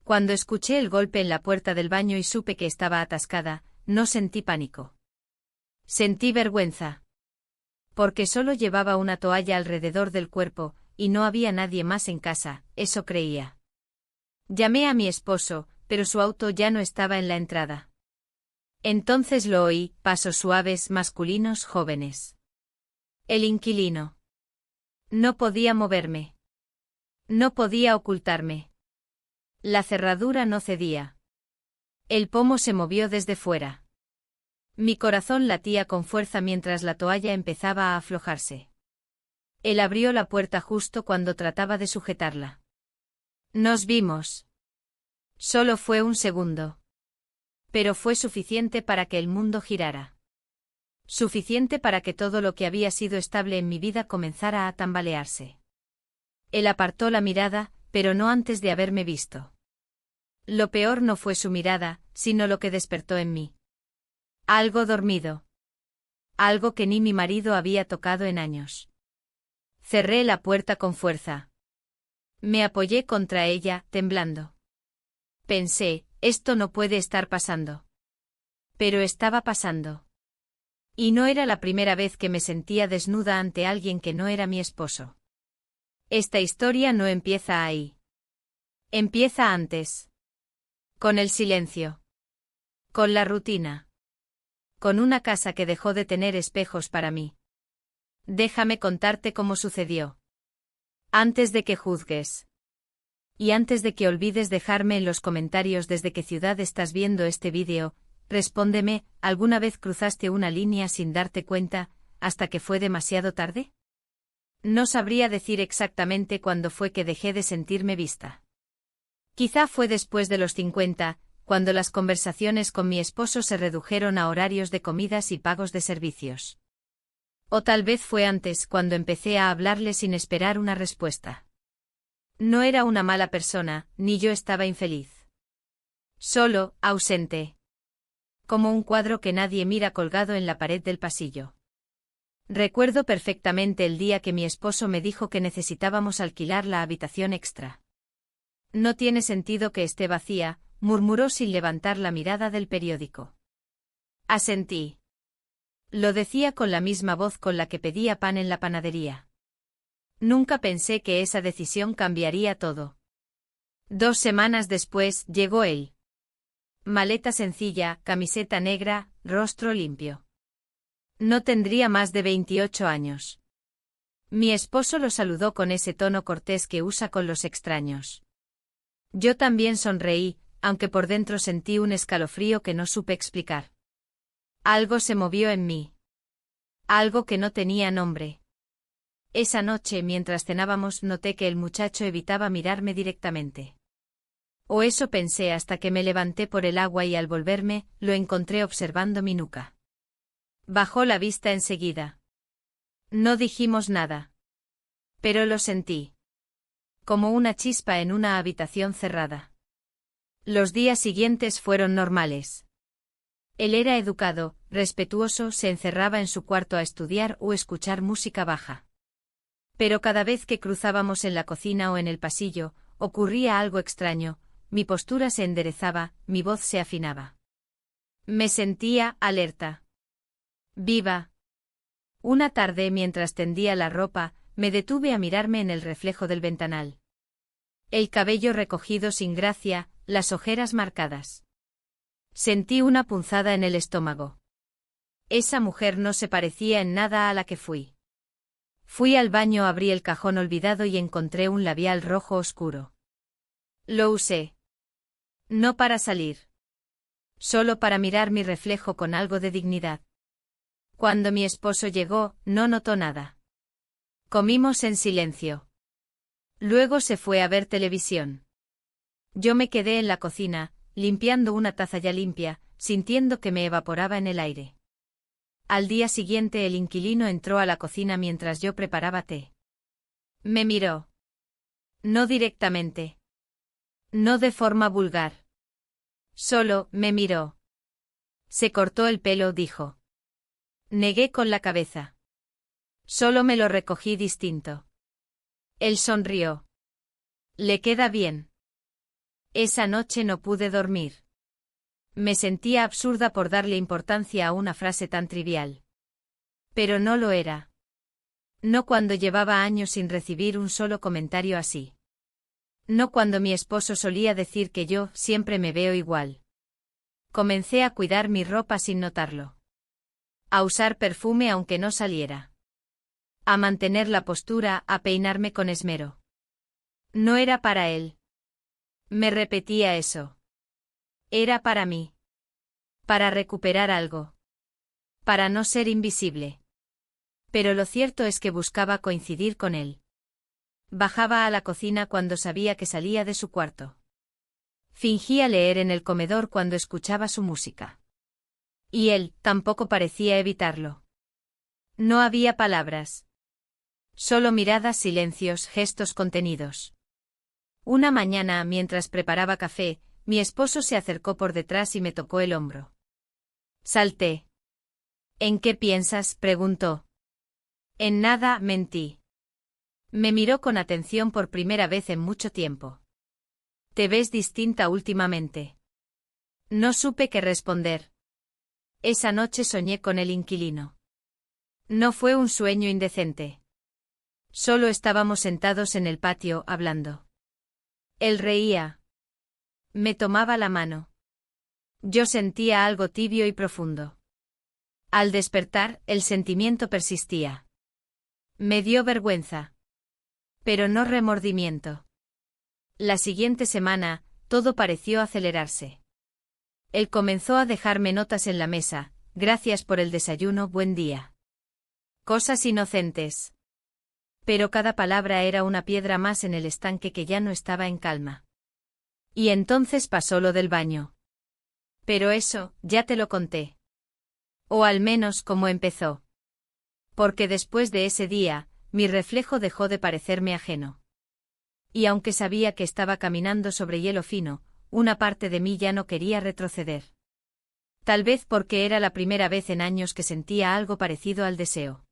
Cuando escuché el golpe en la puerta del baño y supe que estaba atascada, no sentí pánico. Sentí vergüenza. Porque solo llevaba una toalla alrededor del cuerpo, y no había nadie más en casa, eso creía. Llamé a mi esposo, pero su auto ya no estaba en la entrada. Entonces lo oí, pasos suaves masculinos jóvenes. El inquilino. No podía moverme. No podía ocultarme. La cerradura no cedía. El pomo se movió desde fuera. Mi corazón latía con fuerza mientras la toalla empezaba a aflojarse. Él abrió la puerta justo cuando trataba de sujetarla. Nos vimos. Solo fue un segundo. Pero fue suficiente para que el mundo girara. Suficiente para que todo lo que había sido estable en mi vida comenzara a tambalearse. Él apartó la mirada, pero no antes de haberme visto. Lo peor no fue su mirada, sino lo que despertó en mí. Algo dormido. Algo que ni mi marido había tocado en años. Cerré la puerta con fuerza. Me apoyé contra ella, temblando. Pensé, esto no puede estar pasando. Pero estaba pasando. Y no era la primera vez que me sentía desnuda ante alguien que no era mi esposo. Esta historia no empieza ahí. Empieza antes. Con el silencio. Con la rutina. Con una casa que dejó de tener espejos para mí. Déjame contarte cómo sucedió. Antes de que juzgues. Y antes de que olvides dejarme en los comentarios desde qué ciudad estás viendo este vídeo, respóndeme, ¿alguna vez cruzaste una línea sin darte cuenta, hasta que fue demasiado tarde? No sabría decir exactamente cuándo fue que dejé de sentirme vista. Quizá fue después de los 50, cuando las conversaciones con mi esposo se redujeron a horarios de comidas y pagos de servicios. O tal vez fue antes, cuando empecé a hablarle sin esperar una respuesta. No era una mala persona, ni yo estaba infeliz. Solo, ausente. Como un cuadro que nadie mira colgado en la pared del pasillo. Recuerdo perfectamente el día que mi esposo me dijo que necesitábamos alquilar la habitación extra. No tiene sentido que esté vacía, murmuró sin levantar la mirada del periódico. Asentí. Lo decía con la misma voz con la que pedía pan en la panadería. Nunca pensé que esa decisión cambiaría todo. 2 semanas después llegó él. Maleta sencilla, camiseta negra, rostro limpio. No tendría más de 28 años. Mi esposo lo saludó con ese tono cortés que usa con los extraños. Yo también sonreí, aunque por dentro sentí un escalofrío que no supe explicar. Algo se movió en mí. Algo que no tenía nombre. Esa noche, mientras cenábamos, noté que el muchacho evitaba mirarme directamente. O eso pensé hasta que me levanté por el agua y al volverme, lo encontré observando mi nuca. Bajó la vista enseguida. No dijimos nada. Pero lo sentí. Como una chispa en una habitación cerrada. Los días siguientes fueron normales. Él era educado, respetuoso, se encerraba en su cuarto a estudiar o escuchar música baja. Pero cada vez que cruzábamos en la cocina o en el pasillo, ocurría algo extraño, mi postura se enderezaba, mi voz se afinaba. Me sentía alerta. Viva. Una tarde, mientras tendía la ropa, me detuve a mirarme en el reflejo del ventanal. El cabello recogido sin gracia, las ojeras marcadas. Sentí una punzada en el estómago. Esa mujer no se parecía en nada a la que fui. Fui al baño, abrí el cajón olvidado y encontré un labial rojo oscuro. Lo usé. No para salir. Solo para mirar mi reflejo con algo de dignidad. Cuando mi esposo llegó, no notó nada. Comimos en silencio. Luego se fue a ver televisión. Yo me quedé en la cocina, limpiando una taza ya limpia, sintiendo que me evaporaba en el aire. Al día siguiente el inquilino entró a la cocina mientras yo preparaba té. Me miró. No directamente. No de forma vulgar. Solo me miró. Se cortó el pelo, dijo. Negué con la cabeza. Solo me lo recogí distinto. Él sonrió. ¿Le queda bien? Esa noche no pude dormir. Me sentía absurda por darle importancia a una frase tan trivial. Pero no lo era. No cuando llevaba años sin recibir un solo comentario así. No cuando mi esposo solía decir que yo siempre me veo igual. Comencé a cuidar mi ropa sin notarlo. A usar perfume aunque no saliera. A mantener la postura, a peinarme con esmero. No era para él. Me repetía eso. Era para mí. Para recuperar algo. Para no ser invisible. Pero lo cierto es que buscaba coincidir con él. Bajaba a la cocina cuando sabía que salía de su cuarto. Fingía leer en el comedor cuando escuchaba su música. Y él tampoco parecía evitarlo. No había palabras. Solo miradas, silencios, gestos contenidos. Una mañana, mientras preparaba café, mi esposo se acercó por detrás y me tocó el hombro. Salté. ¿En qué piensas?, preguntó. En nada, mentí. Me miró con atención por primera vez en mucho tiempo. Te ves distinta últimamente. No supe qué responder. Esa noche soñé con el inquilino. No fue un sueño indecente. Solo estábamos sentados en el patio, hablando. Él reía. Me tomaba la mano. Yo sentía algo tibio y profundo. Al despertar, el sentimiento persistía. Me dio vergüenza. Pero no remordimiento. La siguiente semana, todo pareció acelerarse. Él comenzó a dejarme notas en la mesa: gracias por el desayuno, buen día. Cosas inocentes. Pero cada palabra era una piedra más en el estanque que ya no estaba en calma. Y entonces pasó lo del baño. Pero eso, ya te lo conté. O al menos cómo empezó. Porque después de ese día, mi reflejo dejó de parecerme ajeno. Y aunque sabía que estaba caminando sobre hielo fino, una parte de mí ya no quería retroceder. Tal vez porque era la primera vez en años que sentía algo parecido al deseo.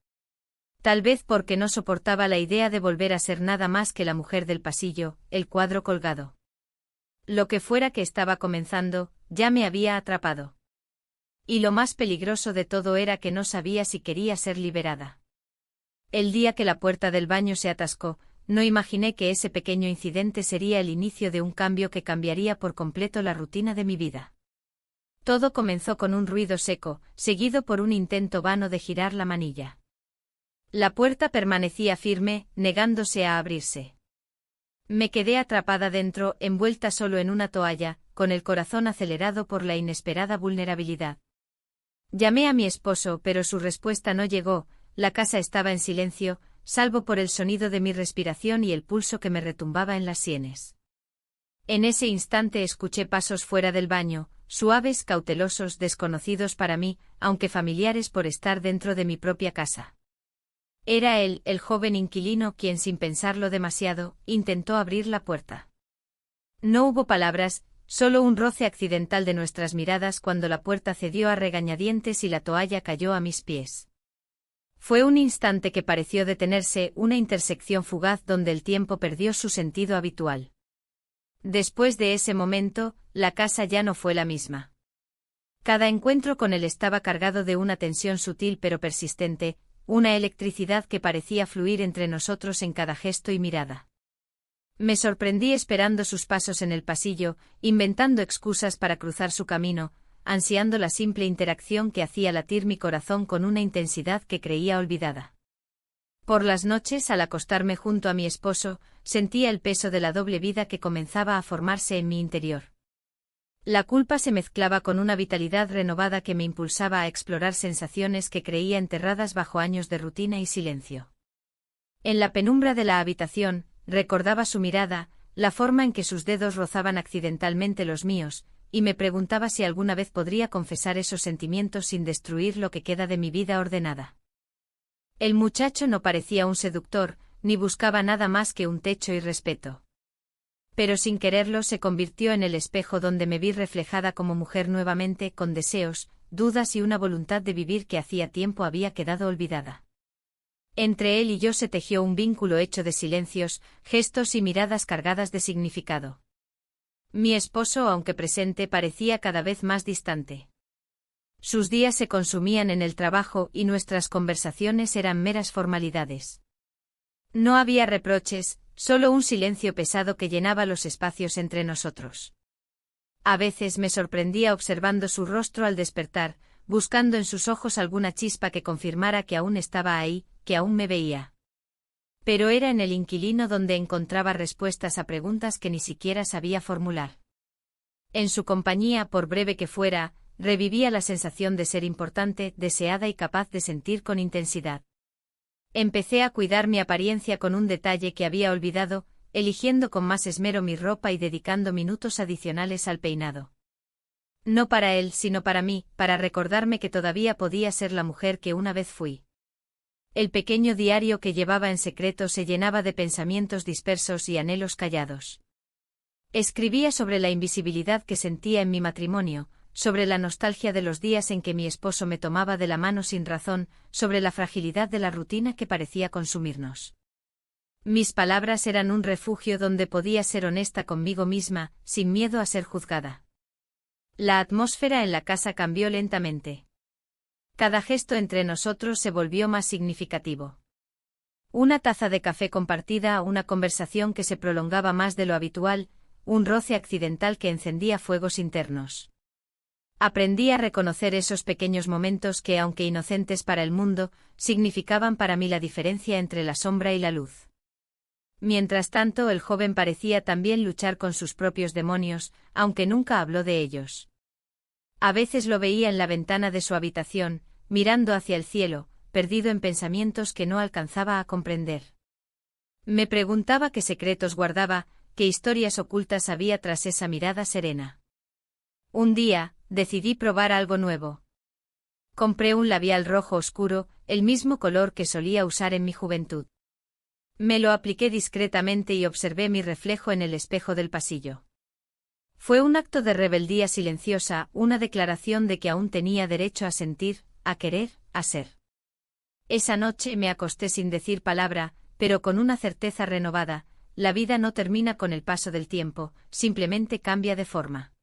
Tal vez porque no soportaba la idea de volver a ser nada más que la mujer del pasillo, el cuadro colgado. Lo que fuera que estaba comenzando, ya me había atrapado. Y lo más peligroso de todo era que no sabía si quería ser liberada. El día que la puerta del baño se atascó, no imaginé que ese pequeño incidente sería el inicio de un cambio que cambiaría por completo la rutina de mi vida. Todo comenzó con un ruido seco, seguido por un intento vano de girar la manilla. La puerta permanecía firme, negándose a abrirse. Me quedé atrapada dentro, envuelta solo en una toalla, con el corazón acelerado por la inesperada vulnerabilidad. Llamé a mi esposo, pero su respuesta no llegó. La casa estaba en silencio, salvo por el sonido de mi respiración y el pulso que me retumbaba en las sienes. En ese instante escuché pasos fuera del baño, suaves, cautelosos, desconocidos para mí, aunque familiares por estar dentro de mi propia casa. Era él, el joven inquilino, quien sin pensarlo demasiado, intentó abrir la puerta. No hubo palabras, solo un roce accidental de nuestras miradas cuando la puerta cedió a regañadientes y la toalla cayó a mis pies. Fue un instante que pareció detenerse, una intersección fugaz donde el tiempo perdió su sentido habitual. Después de ese momento, la casa ya no fue la misma. Cada encuentro con él estaba cargado de una tensión sutil pero persistente, una electricidad que parecía fluir entre nosotros en cada gesto y mirada. Me sorprendí esperando sus pasos en el pasillo, inventando excusas para cruzar su camino, ansiando la simple interacción que hacía latir mi corazón con una intensidad que creía olvidada. Por las noches, al acostarme junto a mi esposo, sentía el peso de la doble vida que comenzaba a formarse en mi interior. La culpa se mezclaba con una vitalidad renovada que me impulsaba a explorar sensaciones que creía enterradas bajo años de rutina y silencio. En la penumbra de la habitación, recordaba su mirada, la forma en que sus dedos rozaban accidentalmente los míos, y me preguntaba si alguna vez podría confesar esos sentimientos sin destruir lo que queda de mi vida ordenada. El muchacho no parecía un seductor, ni buscaba nada más que un techo y respeto. Pero sin quererlo se convirtió en el espejo donde me vi reflejada como mujer nuevamente, con deseos, dudas y una voluntad de vivir que hacía tiempo había quedado olvidada. Entre él y yo se tejió un vínculo hecho de silencios, gestos y miradas cargadas de significado. Mi esposo, aunque presente, parecía cada vez más distante. Sus días se consumían en el trabajo y nuestras conversaciones eran meras formalidades. No había reproches, solo un silencio pesado que llenaba los espacios entre nosotros. A veces me sorprendía observando su rostro al despertar, buscando en sus ojos alguna chispa que confirmara que aún estaba ahí, que aún me veía. Pero era en el inquilino donde encontraba respuestas a preguntas que ni siquiera sabía formular. En su compañía, por breve que fuera, revivía la sensación de ser importante, deseada y capaz de sentir con intensidad. Empecé a cuidar mi apariencia con un detalle que había olvidado, eligiendo con más esmero mi ropa y dedicando minutos adicionales al peinado. No para él, sino para mí, para recordarme que todavía podía ser la mujer que una vez fui. El pequeño diario que llevaba en secreto se llenaba de pensamientos dispersos y anhelos callados. Escribía sobre la invisibilidad que sentía en mi matrimonio, sobre la nostalgia de los días en que mi esposo me tomaba de la mano sin razón, sobre la fragilidad de la rutina que parecía consumirnos. Mis palabras eran un refugio donde podía ser honesta conmigo misma, sin miedo a ser juzgada. La atmósfera en la casa cambió lentamente. Cada gesto entre nosotros se volvió más significativo. Una taza de café compartida, una conversación que se prolongaba más de lo habitual, un roce accidental que encendía fuegos internos. Aprendí a reconocer esos pequeños momentos que, aunque inocentes para el mundo, significaban para mí la diferencia entre la sombra y la luz. Mientras tanto, el joven parecía también luchar con sus propios demonios, aunque nunca habló de ellos. A veces lo veía en la ventana de su habitación, mirando hacia el cielo, perdido en pensamientos que no alcanzaba a comprender. Me preguntaba qué secretos guardaba, qué historias ocultas había tras esa mirada serena. Un día, decidí probar algo nuevo. Compré un labial rojo oscuro, el mismo color que solía usar en mi juventud. Me lo apliqué discretamente y observé mi reflejo en el espejo del pasillo. Fue un acto de rebeldía silenciosa, una declaración de que aún tenía derecho a sentir, a querer, a ser. Esa noche me acosté sin decir palabra, pero con una certeza renovada: la vida no termina con el paso del tiempo, simplemente cambia de forma.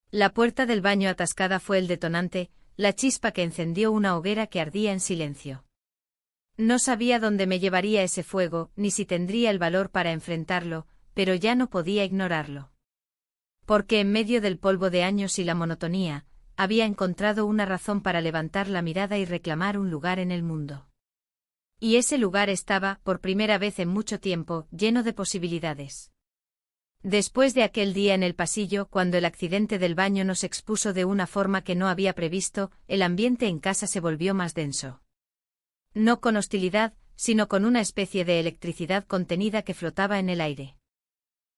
La puerta del baño atascada fue el detonante, la chispa que encendió una hoguera que ardía en silencio. No sabía dónde me llevaría ese fuego, ni si tendría el valor para enfrentarlo, pero ya no podía ignorarlo. Porque en medio del polvo de años y la monotonía, había encontrado una razón para levantar la mirada y reclamar un lugar en el mundo. Y ese lugar estaba, por primera vez en mucho tiempo, lleno de posibilidades. Después de aquel día en el pasillo, cuando el accidente del baño nos expuso de una forma que no había previsto, el ambiente en casa se volvió más denso. No con hostilidad, sino con una especie de electricidad contenida que flotaba en el aire.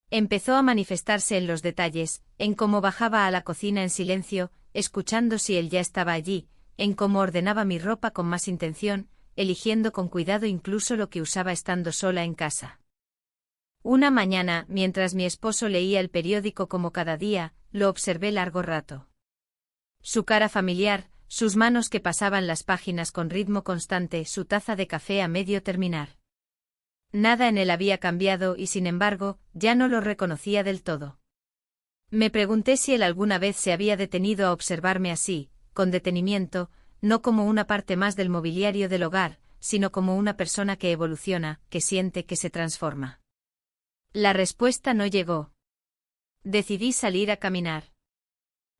Empezó a manifestarse en los detalles, en cómo bajaba a la cocina en silencio, escuchando si él ya estaba allí, en cómo ordenaba mi ropa con más intención, eligiendo con cuidado incluso lo que usaba estando sola en casa. Una mañana, mientras mi esposo leía el periódico como cada día, lo observé largo rato. Su cara familiar, sus manos que pasaban las páginas con ritmo constante, su taza de café a medio terminar. Nada en él había cambiado y sin embargo, ya no lo reconocía del todo. Me pregunté si él alguna vez se había detenido a observarme así, con detenimiento, no como una parte más del mobiliario del hogar, sino como una persona que evoluciona, que siente, que se transforma. La respuesta no llegó. Decidí salir a caminar.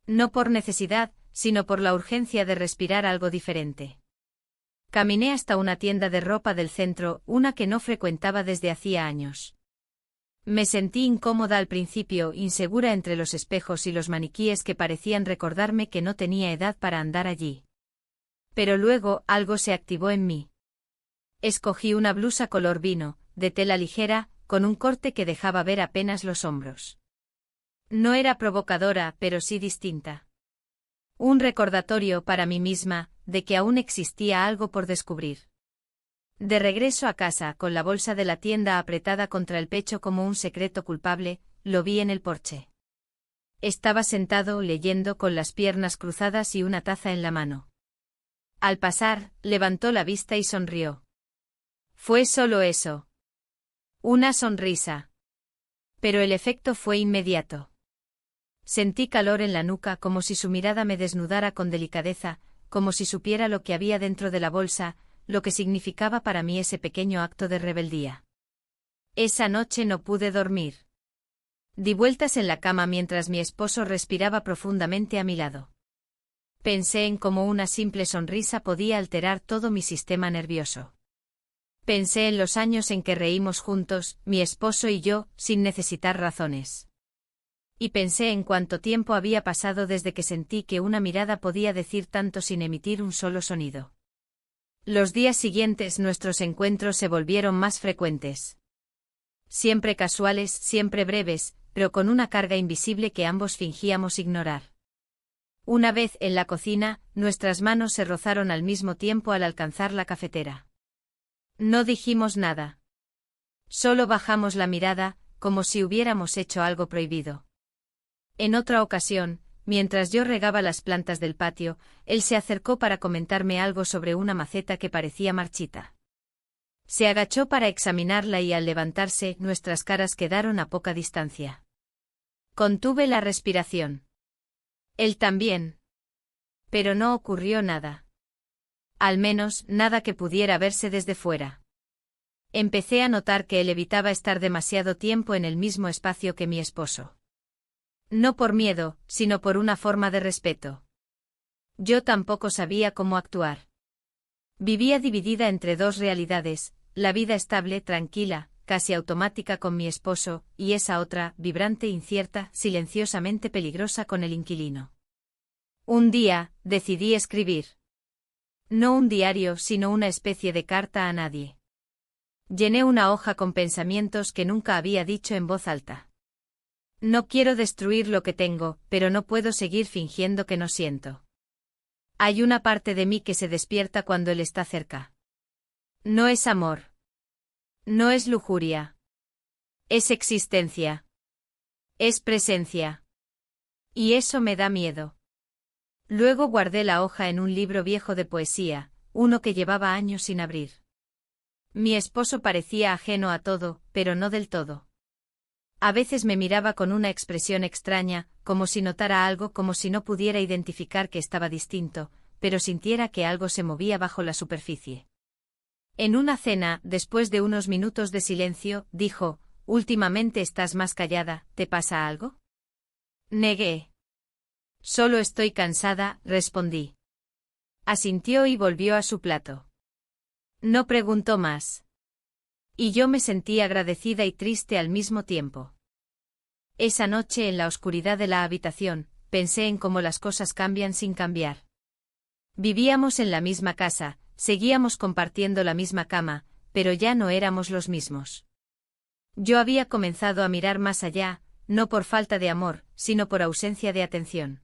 No por necesidad, sino por la urgencia de respirar algo diferente. Caminé hasta una tienda de ropa del centro, una que no frecuentaba desde hacía años. Me sentí incómoda al principio, insegura entre los espejos y los maniquíes que parecían recordarme que no tenía edad para andar allí. Pero luego algo se activó en mí. Escogí una blusa color vino, de tela ligera, con un corte que dejaba ver apenas los hombros. No era provocadora, pero sí distinta. Un recordatorio para mí misma, de que aún existía algo por descubrir. De regreso a casa, con la bolsa de la tienda apretada contra el pecho como un secreto culpable, lo vi en el porche. Estaba sentado leyendo con las piernas cruzadas y una taza en la mano. Al pasar, levantó la vista y sonrió. Fue solo eso. Una sonrisa. Pero el efecto fue inmediato. Sentí calor en la nuca, como si su mirada me desnudara con delicadeza, como si supiera lo que había dentro de la bolsa, lo que significaba para mí ese pequeño acto de rebeldía. Esa noche no pude dormir. Di vueltas en la cama mientras mi esposo respiraba profundamente a mi lado. Pensé en cómo una simple sonrisa podía alterar todo mi sistema nervioso. Pensé en los años en que reímos juntos, mi esposo y yo, sin necesitar razones. Y pensé en cuánto tiempo había pasado desde que sentí que una mirada podía decir tanto sin emitir un solo sonido. Los días siguientes nuestros encuentros se volvieron más frecuentes. Siempre casuales, siempre breves, pero con una carga invisible que ambos fingíamos ignorar. Una vez en la cocina, nuestras manos se rozaron al mismo tiempo al alcanzar la cafetera. No dijimos nada. Solo bajamos la mirada, como si hubiéramos hecho algo prohibido. En otra ocasión, mientras yo regaba las plantas del patio, él se acercó para comentarme algo sobre una maceta que parecía marchita. Se agachó para examinarla y al levantarse, nuestras caras quedaron a poca distancia. Contuve la respiración. Él también. Pero no ocurrió nada. Al menos, nada que pudiera verse desde fuera. Empecé a notar que él evitaba estar demasiado tiempo en el mismo espacio que mi esposo. No por miedo, sino por una forma de respeto. Yo tampoco sabía cómo actuar. Vivía dividida entre dos realidades, la vida estable, tranquila, casi automática con mi esposo, y esa otra, vibrante, incierta, silenciosamente peligrosa con el inquilino. Un día, decidí escribir. No un diario, sino una especie de carta a nadie. Llené una hoja con pensamientos que nunca había dicho en voz alta. No quiero destruir lo que tengo, pero no puedo seguir fingiendo que no siento. Hay una parte de mí que se despierta cuando él está cerca. No es amor. No es lujuria. Es existencia. Es presencia. Y eso me da miedo. Luego guardé la hoja en un libro viejo de poesía, uno que llevaba años sin abrir. Mi esposo parecía ajeno a todo, pero no del todo. A veces me miraba con una expresión extraña, como si notara algo, como si no pudiera identificar que estaba distinto, pero sintiera que algo se movía bajo la superficie. En una cena, después de unos minutos de silencio, dijo: «Últimamente estás más callada, ¿te pasa algo?» Negué. «Solo estoy cansada», respondí. Asintió y volvió a su plato. No preguntó más. Y yo me sentí agradecida y triste al mismo tiempo. Esa noche en la oscuridad de la habitación, pensé en cómo las cosas cambian sin cambiar. Vivíamos en la misma casa, seguíamos compartiendo la misma cama, pero ya no éramos los mismos. Yo había comenzado a mirar más allá, no por falta de amor, sino por ausencia de atención.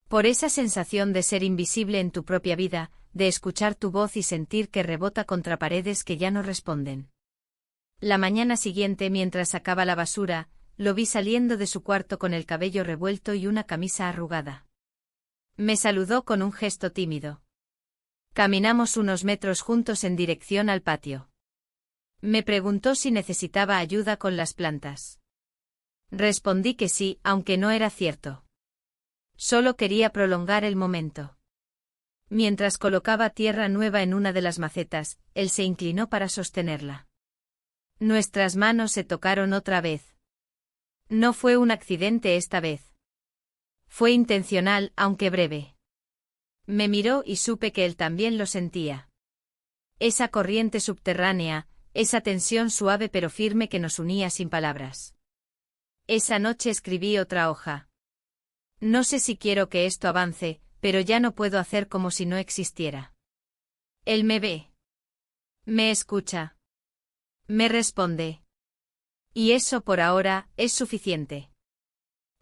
Por esa sensación de ser invisible en tu propia vida, de escuchar tu voz y sentir que rebota contra paredes que ya no responden. La mañana siguiente, mientras sacaba la basura, lo vi saliendo de su cuarto con el cabello revuelto y una camisa arrugada. Me saludó con un gesto tímido. Caminamos unos metros juntos en dirección al patio. Me preguntó si necesitaba ayuda con las plantas. Respondí que sí, aunque no era cierto. Solo quería prolongar el momento. Mientras colocaba tierra nueva en una de las macetas, él se inclinó para sostenerla. Nuestras manos se tocaron otra vez. No fue un accidente esta vez. Fue intencional, aunque breve. Me miró y supe que él también lo sentía. Esa corriente subterránea, esa tensión suave pero firme que nos unía sin palabras. Esa noche escribí otra hoja. No sé si quiero que esto avance, pero ya no puedo hacer como si no existiera. Él me ve. Me escucha. Me responde. Y eso por ahora es suficiente.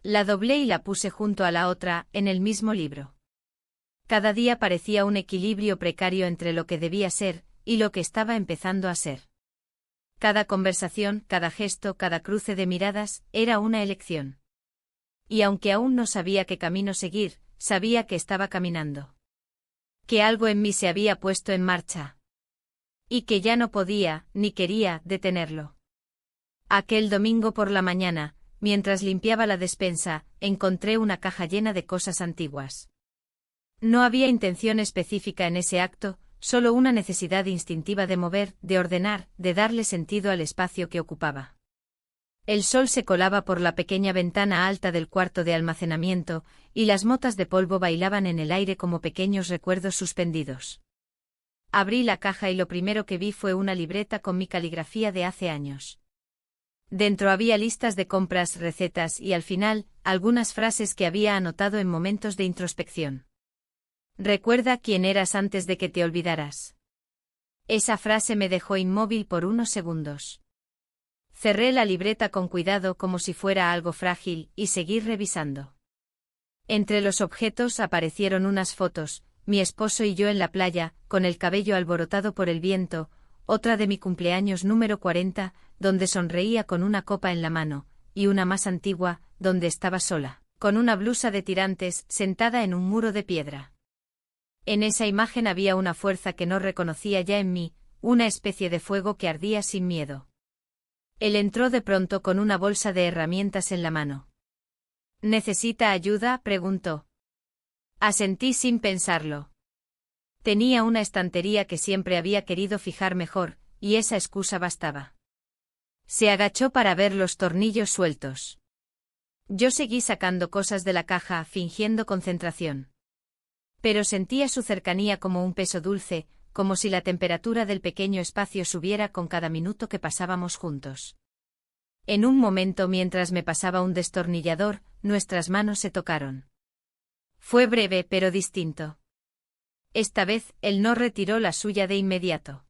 La doblé y la puse junto a la otra, en el mismo libro. Cada día parecía un equilibrio precario entre lo que debía ser, y lo que estaba empezando a ser. Cada conversación, cada gesto, cada cruce de miradas, era una elección. Y aunque aún no sabía qué camino seguir, sabía que estaba caminando. Que algo en mí se había puesto en marcha. Y que ya no podía, ni quería, detenerlo. Aquel domingo por la mañana, mientras limpiaba la despensa, encontré una caja llena de cosas antiguas. No había intención específica en ese acto, solo una necesidad instintiva de mover, de ordenar, de darle sentido al espacio que ocupaba. El sol se colaba por la pequeña ventana alta del cuarto de almacenamiento, y las motas de polvo bailaban en el aire como pequeños recuerdos suspendidos. Abrí la caja y lo primero que vi fue una libreta con mi caligrafía de hace años. Dentro había listas de compras, recetas y al final, algunas frases que había anotado en momentos de introspección. Recuerda quién eras antes de que te olvidaras. Esa frase me dejó inmóvil por unos segundos. Cerré la libreta con cuidado como si fuera algo frágil y seguí revisando. Entre los objetos aparecieron unas fotos, mi esposo y yo en la playa, con el cabello alborotado por el viento, otra de mi cumpleaños número 40, donde sonreía con una copa en la mano, y una más antigua, donde estaba sola, con una blusa de tirantes, sentada en un muro de piedra. En esa imagen había una fuerza que no reconocía ya en mí, una especie de fuego que ardía sin miedo. Él entró de pronto con una bolsa de herramientas en la mano. ¿Necesita ayuda?, preguntó. Asentí sin pensarlo. Tenía una estantería que siempre había querido fijar mejor, y esa excusa bastaba. Se agachó para ver los tornillos sueltos. Yo seguí sacando cosas de la caja, fingiendo concentración. Pero sentía su cercanía como un peso dulce, como si la temperatura del pequeño espacio subiera con cada minuto que pasábamos juntos. En un momento, mientras me pasaba un destornillador, nuestras manos se tocaron. Fue breve pero distinto. Esta vez, él no retiró la suya de inmediato.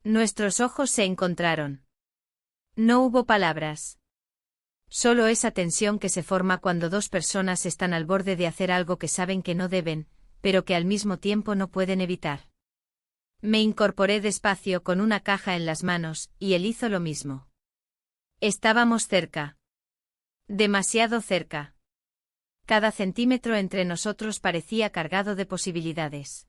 Nuestros ojos se encontraron. No hubo palabras. Solo esa tensión que se forma cuando dos personas están al borde de hacer algo que saben que no deben, pero que al mismo tiempo no pueden evitar. Me incorporé despacio con una caja en las manos, y él hizo lo mismo. Estábamos cerca. Demasiado cerca. Cada centímetro entre nosotros parecía cargado de posibilidades.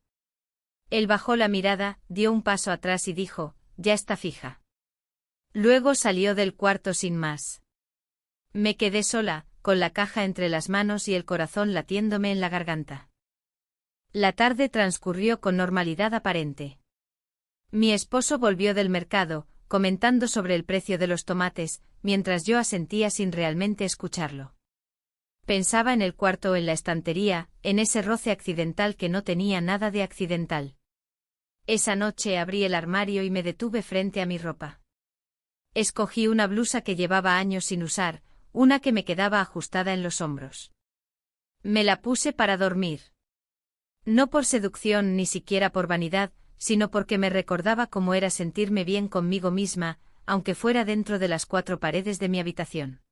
Él bajó la mirada, dio un paso atrás y dijo, «Ya está fija». Luego salió del cuarto sin más. Me quedé sola, con la caja entre las manos y el corazón latiéndome en la garganta. La tarde transcurrió con normalidad aparente. Mi esposo volvió del mercado, comentando sobre el precio de los tomates, mientras yo asentía sin realmente escucharlo. Pensaba en el cuarto o en la estantería, en ese roce accidental que no tenía nada de accidental. Esa noche abrí el armario y me detuve frente a mi ropa. Escogí una blusa que llevaba años sin usar, una que me quedaba ajustada en los hombros. Me la puse para dormir. No por seducción ni siquiera por vanidad, sino porque me recordaba cómo era sentirme bien conmigo misma, aunque fuera dentro de las 4 paredes de mi habitación.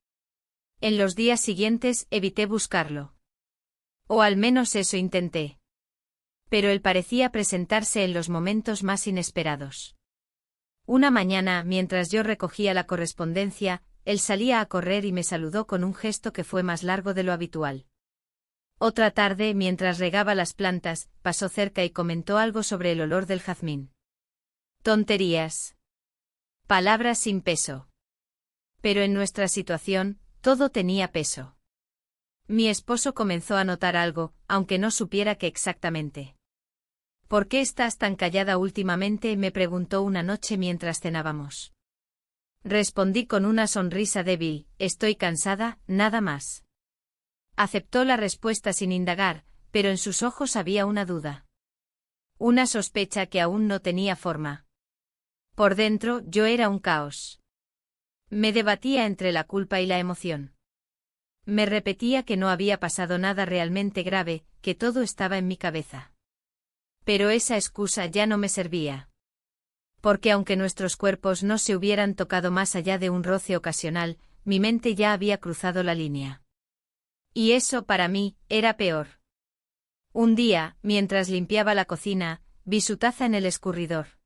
En los días siguientes evité buscarlo. O al menos eso intenté. Pero él parecía presentarse en los momentos más inesperados. Una mañana, mientras yo recogía la correspondencia, él salía a correr y me saludó con un gesto que fue más largo de lo habitual. Otra tarde, mientras regaba las plantas, pasó cerca y comentó algo sobre el olor del jazmín. Tonterías. Palabras sin peso. Pero en nuestra situación, todo tenía peso. Mi esposo comenzó a notar algo, aunque no supiera qué exactamente. ¿Por qué estás tan callada últimamente?, me preguntó una noche mientras cenábamos. Respondí con una sonrisa débil, estoy cansada, nada más. Aceptó la respuesta sin indagar, pero en sus ojos había una duda. Una sospecha que aún no tenía forma. Por dentro, yo era un caos. Me debatía entre la culpa y la emoción. Me repetía que no había pasado nada realmente grave, que todo estaba en mi cabeza. Pero esa excusa ya no me servía. Porque aunque nuestros cuerpos no se hubieran tocado más allá de un roce ocasional, mi mente ya había cruzado la línea. Y eso, para mí, era peor. Un día, mientras limpiaba la cocina, vi su taza en el escurridor.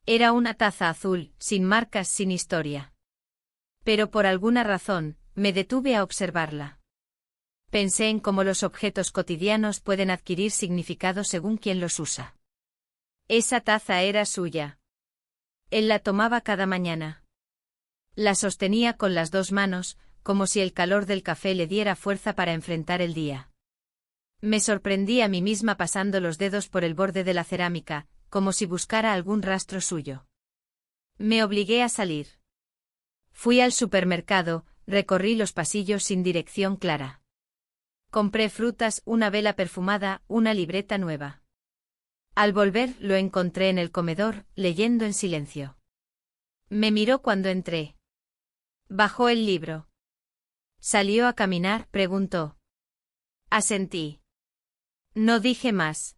Era una taza azul, sin marcas, sin historia. Pero por alguna razón, me detuve a observarla. Pensé en cómo los objetos cotidianos pueden adquirir significado según quien los usa. Esa taza era suya. Él la tomaba cada mañana. La sostenía con las 2 manos, como si el calor del café le diera fuerza para enfrentar el día. Me sorprendí a mí misma pasando los dedos por el borde de la cerámica, como si buscara algún rastro suyo. Me obligué a salir. Fui al supermercado, recorrí los pasillos sin dirección clara. Compré frutas, una vela perfumada, una libreta nueva. Al volver, lo encontré en el comedor, leyendo en silencio. Me miró cuando entré. Bajó el libro. ¿Salió a caminar?, preguntó. Asentí. No dije más.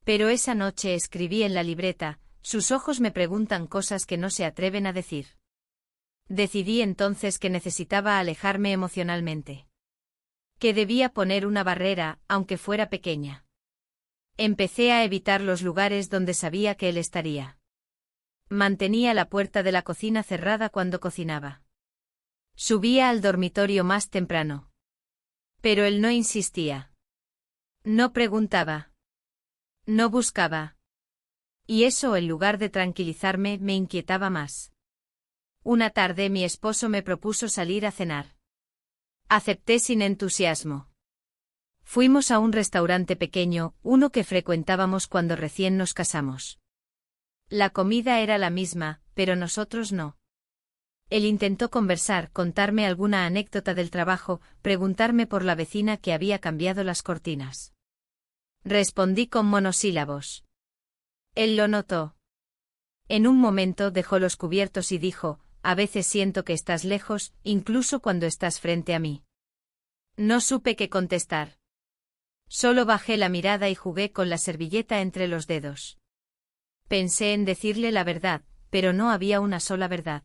Pero esa noche escribí en la libreta, sus ojos me preguntan cosas que no se atreven a decir. Decidí entonces que necesitaba alejarme emocionalmente. Que debía poner una barrera, aunque fuera pequeña. Empecé a evitar los lugares donde sabía que él estaría. Mantenía la puerta de la cocina cerrada cuando cocinaba. Subía al dormitorio más temprano. Pero él no insistía. No preguntaba. No buscaba. Y eso, en lugar de tranquilizarme, me inquietaba más. Una tarde mi esposo me propuso salir a cenar. Acepté sin entusiasmo. Fuimos a un restaurante pequeño, uno que frecuentábamos cuando recién nos casamos. La comida era la misma, pero nosotros no. Él intentó conversar, contarme alguna anécdota del trabajo, preguntarme por la vecina que había cambiado las cortinas. Respondí con monosílabos. Él lo notó. En un momento dejó los cubiertos y dijo, a veces siento que estás lejos, incluso cuando estás frente a mí. No supe qué contestar. Solo bajé la mirada y jugué con la servilleta entre los dedos. Pensé en decirle la verdad, pero no había una sola verdad.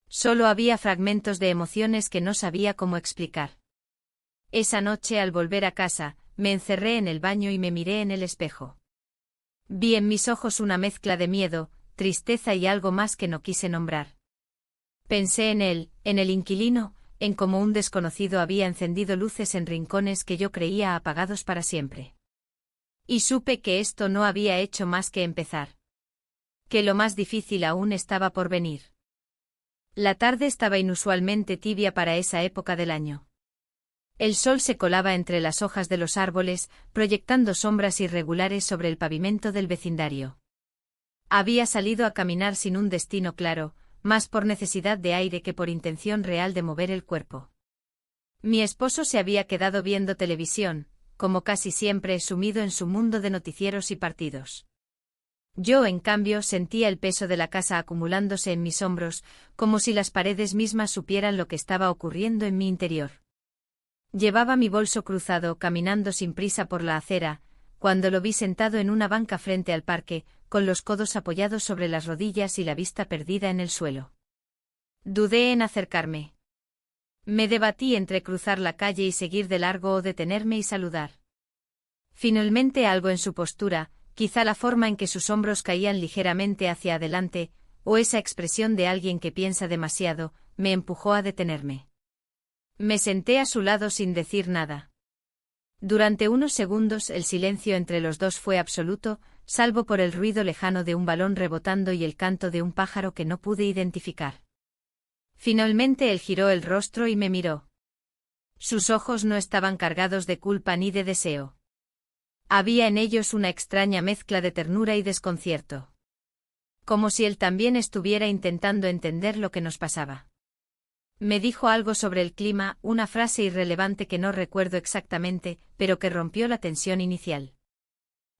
Solo había fragmentos de emociones que no sabía cómo explicar. Esa noche, al volver a casa, me encerré en el baño y me miré en el espejo. Vi en mis ojos una mezcla de miedo, tristeza y algo más que no quise nombrar. Pensé en él, en el inquilino, en cómo un desconocido había encendido luces en rincones que yo creía apagados para siempre. Y supe que esto no había hecho más que empezar. Que lo más difícil aún estaba por venir. La tarde estaba inusualmente tibia para esa época del año. El sol se colaba entre las hojas de los árboles, proyectando sombras irregulares sobre el pavimento del vecindario. Había salido a caminar sin un destino claro, más por necesidad de aire que por intención real de mover el cuerpo. Mi esposo se había quedado viendo televisión, como casi siempre sumido en su mundo de noticieros y partidos. Yo, en cambio, sentía el peso de la casa acumulándose en mis hombros, como si las paredes mismas supieran lo que estaba ocurriendo en mi interior. Llevaba mi bolso cruzado, caminando sin prisa por la acera, cuando lo vi sentado en una banca frente al parque, con los codos apoyados sobre las rodillas y la vista perdida en el suelo. Dudé en acercarme. Me debatí entre cruzar la calle y seguir de largo o detenerme y saludar. Finalmente algo en su postura, quizá la forma en que sus hombros caían ligeramente hacia adelante, o esa expresión de alguien que piensa demasiado, me empujó a detenerme. Me senté a su lado sin decir nada. Durante unos segundos el silencio entre los dos fue absoluto, salvo por el ruido lejano de un balón rebotando y el canto de un pájaro que no pude identificar. Finalmente él giró el rostro y me miró. Sus ojos no estaban cargados de culpa ni de deseo. Había en ellos una extraña mezcla de ternura y desconcierto. Como si él también estuviera intentando entender lo que nos pasaba. Me dijo algo sobre el clima, una frase irrelevante que no recuerdo exactamente, pero que rompió la tensión inicial.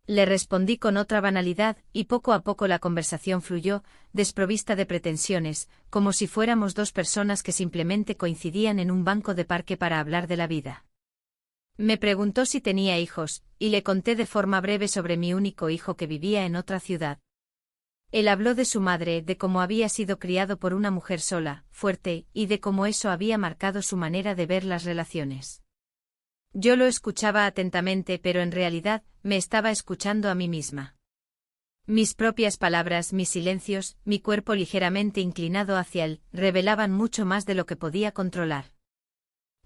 Le respondí con otra banalidad, y poco a poco la conversación fluyó, desprovista de pretensiones, como si fuéramos dos personas que simplemente coincidían en un banco de parque para hablar de la vida. Me preguntó si tenía hijos, y le conté de forma breve sobre mi único hijo que vivía en otra ciudad. Él habló de su madre, de cómo había sido criado por una mujer sola, fuerte, y de cómo eso había marcado su manera de ver las relaciones. Yo lo escuchaba atentamente, pero en realidad, me estaba escuchando a mí misma. Mis propias palabras, mis silencios, mi cuerpo ligeramente inclinado hacia él, revelaban mucho más de lo que podía controlar.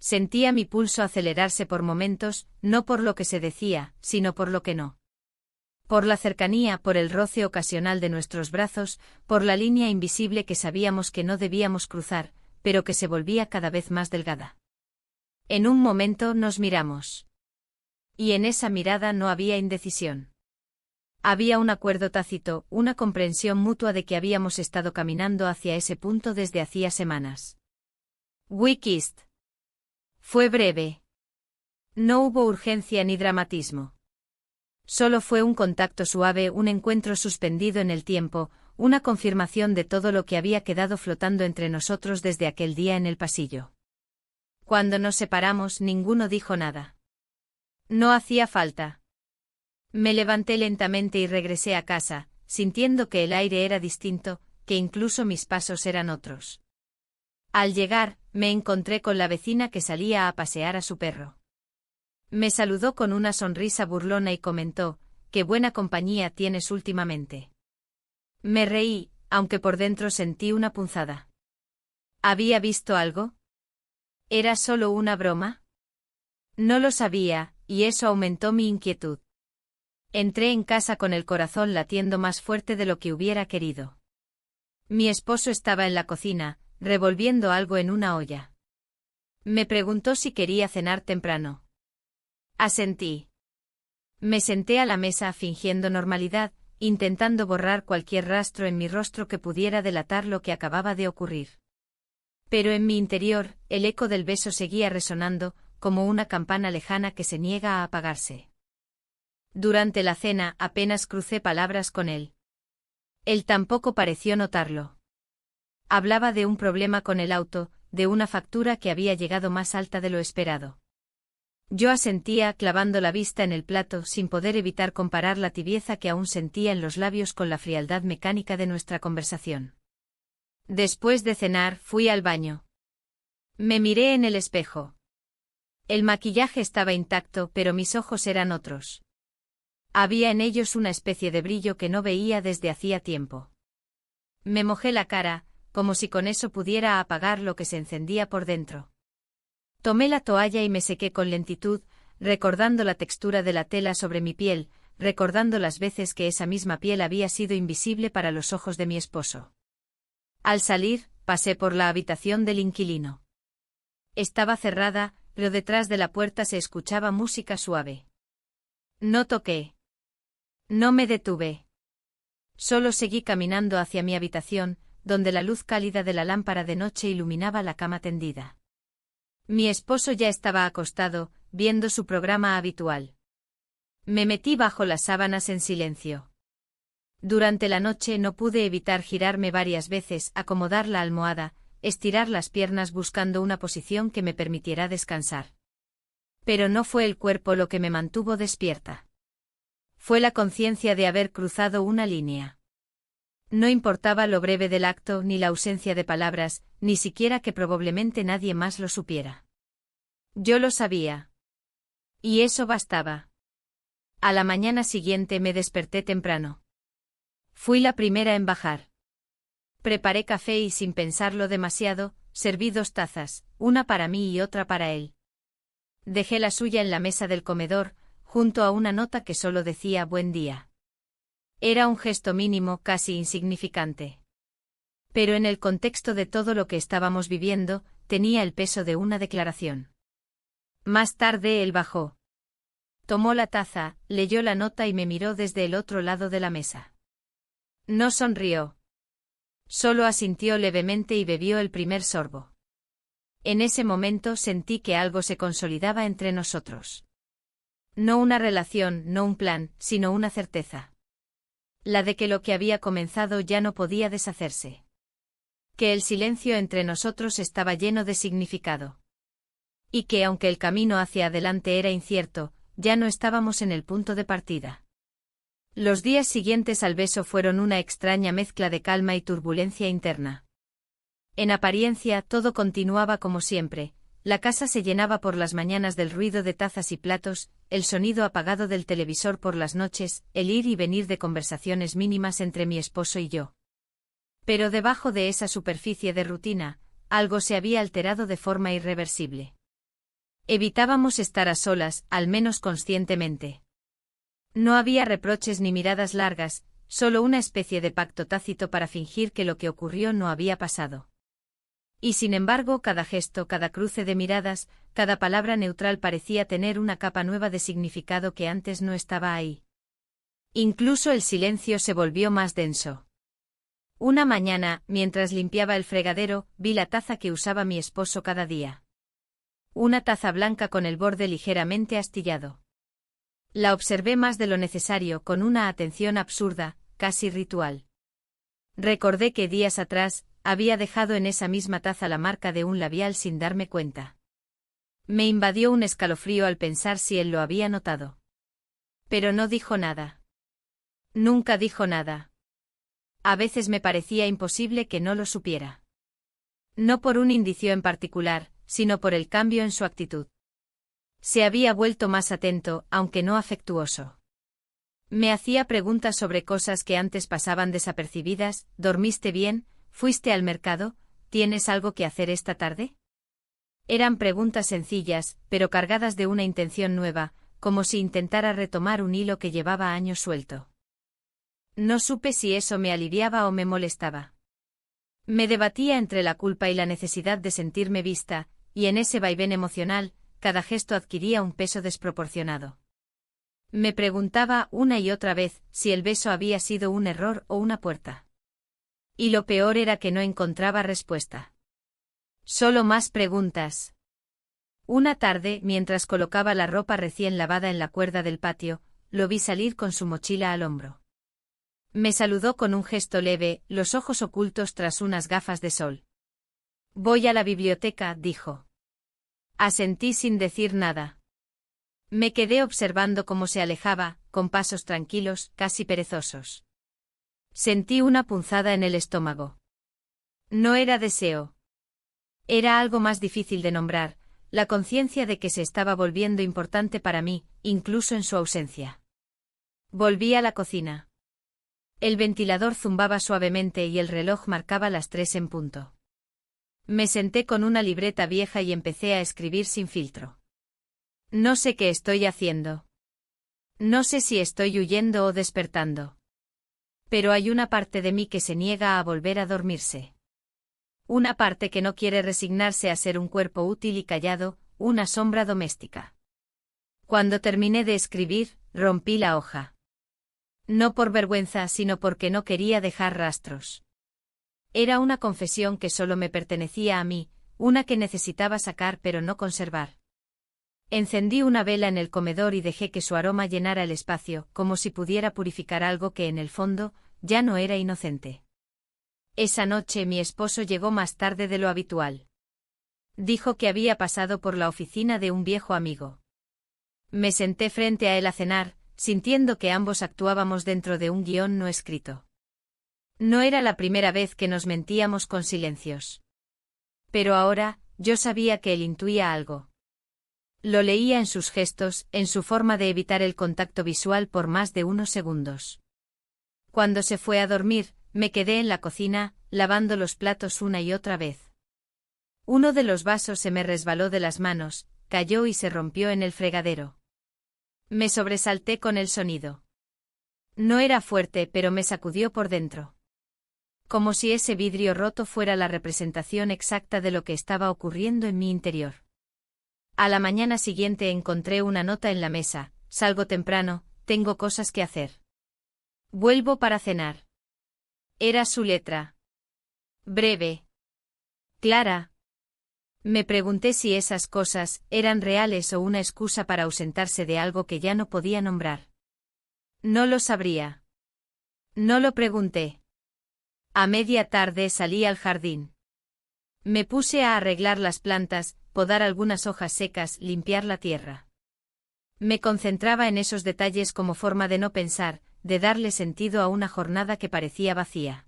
Sentía mi pulso acelerarse por momentos, no por lo que se decía, sino por lo que no. Por la cercanía, por el roce ocasional de nuestros brazos, por la línea invisible que sabíamos que no debíamos cruzar, pero que se volvía cada vez más delgada. En un momento nos miramos. Y en esa mirada no había indecisión. Había un acuerdo tácito, una comprensión mutua de que habíamos estado caminando hacia ese punto desde hacía semanas. We kissed. Fue breve. No hubo urgencia ni dramatismo. Solo fue un contacto suave, un encuentro suspendido en el tiempo, una confirmación de todo lo que había quedado flotando entre nosotros desde aquel día en el pasillo. Cuando nos separamos, ninguno dijo nada. No hacía falta. Me levanté lentamente y regresé a casa, sintiendo que el aire era distinto, que incluso mis pasos eran otros. Al llegar, me encontré con la vecina que salía a pasear a su perro. Me saludó con una sonrisa burlona y comentó: «Qué buena compañía tienes últimamente». Me reí, aunque por dentro sentí una punzada. ¿Había visto algo? ¿Era solo una broma? No lo sabía, y eso aumentó mi inquietud. Entré en casa con el corazón latiendo más fuerte de lo que hubiera querido. Mi esposo estaba en la cocina, revolviendo algo en una olla. Me preguntó si quería cenar temprano. Asentí. Me senté a la mesa fingiendo normalidad, intentando borrar cualquier rastro en mi rostro que pudiera delatar lo que acababa de ocurrir. Pero en mi interior, el eco del beso seguía resonando, como una campana lejana que se niega a apagarse. Durante la cena apenas crucé palabras con él. Él tampoco pareció notarlo. Hablaba de un problema con el auto, de una factura que había llegado más alta de lo esperado. Yo asentía clavando la vista en el plato sin poder evitar comparar la tibieza que aún sentía en los labios con la frialdad mecánica de nuestra conversación. Después de cenar fui al baño. Me miré en el espejo. El maquillaje estaba intacto, pero mis ojos eran otros. Había en ellos una especie de brillo que no veía desde hacía tiempo. Me mojé la cara, como si con eso pudiera apagar lo que se encendía por dentro. Tomé la toalla y me sequé con lentitud, recordando la textura de la tela sobre mi piel, recordando las veces que esa misma piel había sido invisible para los ojos de mi esposo. Al salir, pasé por la habitación del inquilino. Estaba cerrada, pero detrás de la puerta se escuchaba música suave. No toqué. No me detuve. Solo seguí caminando hacia mi habitación, donde la luz cálida de la lámpara de noche iluminaba la cama tendida. Mi esposo ya estaba acostado, viendo su programa habitual. Me metí bajo las sábanas en silencio. Durante la noche no pude evitar girarme varias veces, acomodar la almohada, estirar las piernas buscando una posición que me permitiera descansar. Pero no fue el cuerpo lo que me mantuvo despierta. Fue la conciencia de haber cruzado una línea. No importaba lo breve del acto ni la ausencia de palabras, ni siquiera que probablemente nadie más lo supiera. Yo lo sabía. Y eso bastaba. A la mañana siguiente me desperté temprano. Fui la primera en bajar. Preparé café y sin pensarlo demasiado, serví 2 tazas, una para mí y otra para él. Dejé la suya en la mesa del comedor, junto a una nota que solo decía «Buen día». Era un gesto mínimo, casi insignificante. Pero en el contexto de todo lo que estábamos viviendo, tenía el peso de una declaración. Más tarde él bajó. Tomó la taza, leyó la nota y me miró desde el otro lado de la mesa. No sonrió. Solo asintió levemente y bebió el primer sorbo. En ese momento sentí que algo se consolidaba entre nosotros. No una relación, no un plan, sino una certeza. La de que lo que había comenzado ya no podía deshacerse. Que el silencio entre nosotros estaba lleno de significado. Y que aunque el camino hacia adelante era incierto, ya no estábamos en el punto de partida. Los días siguientes al beso fueron una extraña mezcla de calma y turbulencia interna. En apariencia todo continuaba como siempre. La casa se llenaba por las mañanas del ruido de tazas y platos, el sonido apagado del televisor por las noches, el ir y venir de conversaciones mínimas entre mi esposo y yo. Pero debajo de esa superficie de rutina, algo se había alterado de forma irreversible. Evitábamos estar a solas, al menos conscientemente. No había reproches ni miradas largas, solo una especie de pacto tácito para fingir que lo que ocurrió no había pasado. Y sin embargo, cada gesto, cada cruce de miradas, cada palabra neutral parecía tener una capa nueva de significado que antes no estaba ahí. Incluso el silencio se volvió más denso. Una mañana, mientras limpiaba el fregadero, vi la taza que usaba mi esposo cada día. Una taza blanca con el borde ligeramente astillado. La observé más de lo necesario, con una atención absurda, casi ritual. Recordé que días atrás, había dejado en esa misma taza la marca de un labial sin darme cuenta. Me invadió un escalofrío al pensar si él lo había notado. Pero no dijo nada. Nunca dijo nada. A veces me parecía imposible que no lo supiera. No por un indicio en particular, sino por el cambio en su actitud. Se había vuelto más atento, aunque no afectuoso. Me hacía preguntas sobre cosas que antes pasaban desapercibidas: ¿dormiste bien? ¿Fuiste al mercado? ¿Tienes algo que hacer esta tarde? Eran preguntas sencillas, pero cargadas de una intención nueva, como si intentara retomar un hilo que llevaba años suelto. No supe si eso me aliviaba o me molestaba. Me debatía entre la culpa y la necesidad de sentirme vista, y en ese vaivén emocional, cada gesto adquiría un peso desproporcionado. Me preguntaba una y otra vez si el beso había sido un error o una puerta. Y lo peor era que no encontraba respuesta. Solo más preguntas. Una tarde, mientras colocaba la ropa recién lavada en la cuerda del patio, lo vi salir con su mochila al hombro. Me saludó con un gesto leve, los ojos ocultos tras unas gafas de sol. «Voy a la biblioteca», dijo. Asentí sin decir nada. Me quedé observando cómo se alejaba, con pasos tranquilos, casi perezosos. Sentí una punzada en el estómago. No era deseo. Era algo más difícil de nombrar, la conciencia de que se estaba volviendo importante para mí, incluso en su ausencia. Volví a la cocina. El ventilador zumbaba suavemente y el reloj marcaba las 3 en punto. Me senté con una libreta vieja y empecé a escribir sin filtro. No sé qué estoy haciendo. No sé si estoy huyendo o despertando. Pero hay una parte de mí que se niega a volver a dormirse. Una parte que no quiere resignarse a ser un cuerpo útil y callado, una sombra doméstica. Cuando terminé de escribir, rompí la hoja. No por vergüenza, sino porque no quería dejar rastros. Era una confesión que solo me pertenecía a mí, una que necesitaba sacar pero no conservar. Encendí una vela en el comedor y dejé que su aroma llenara el espacio, como si pudiera purificar algo que en el fondo, ya no era inocente. Esa noche mi esposo llegó más tarde de lo habitual. Dijo que había pasado por la oficina de un viejo amigo. Me senté frente a él a cenar, sintiendo que ambos actuábamos dentro de un guión no escrito. No era la primera vez que nos mentíamos con silencios. Pero ahora, yo sabía que él intuía algo. Lo leía en sus gestos, en su forma de evitar el contacto visual por más de unos segundos. Cuando se fue a dormir, me quedé en la cocina, lavando los platos una y otra vez. Uno de los vasos se me resbaló de las manos, cayó y se rompió en el fregadero. Me sobresalté con el sonido. No era fuerte, pero me sacudió por dentro. Como si ese vidrio roto fuera la representación exacta de lo que estaba ocurriendo en mi interior. A la mañana siguiente encontré una nota en la mesa: salgo temprano, tengo cosas que hacer. Vuelvo para cenar. Era su letra. Breve. Clara. Me pregunté si esas cosas eran reales o una excusa para ausentarse de algo que ya no podía nombrar. No lo sabría. No lo pregunté. A media tarde salí al jardín. Me puse a arreglar las plantas, podar algunas hojas secas, limpiar la tierra. Me concentraba en esos detalles como forma de no pensar, de darle sentido a una jornada que parecía vacía.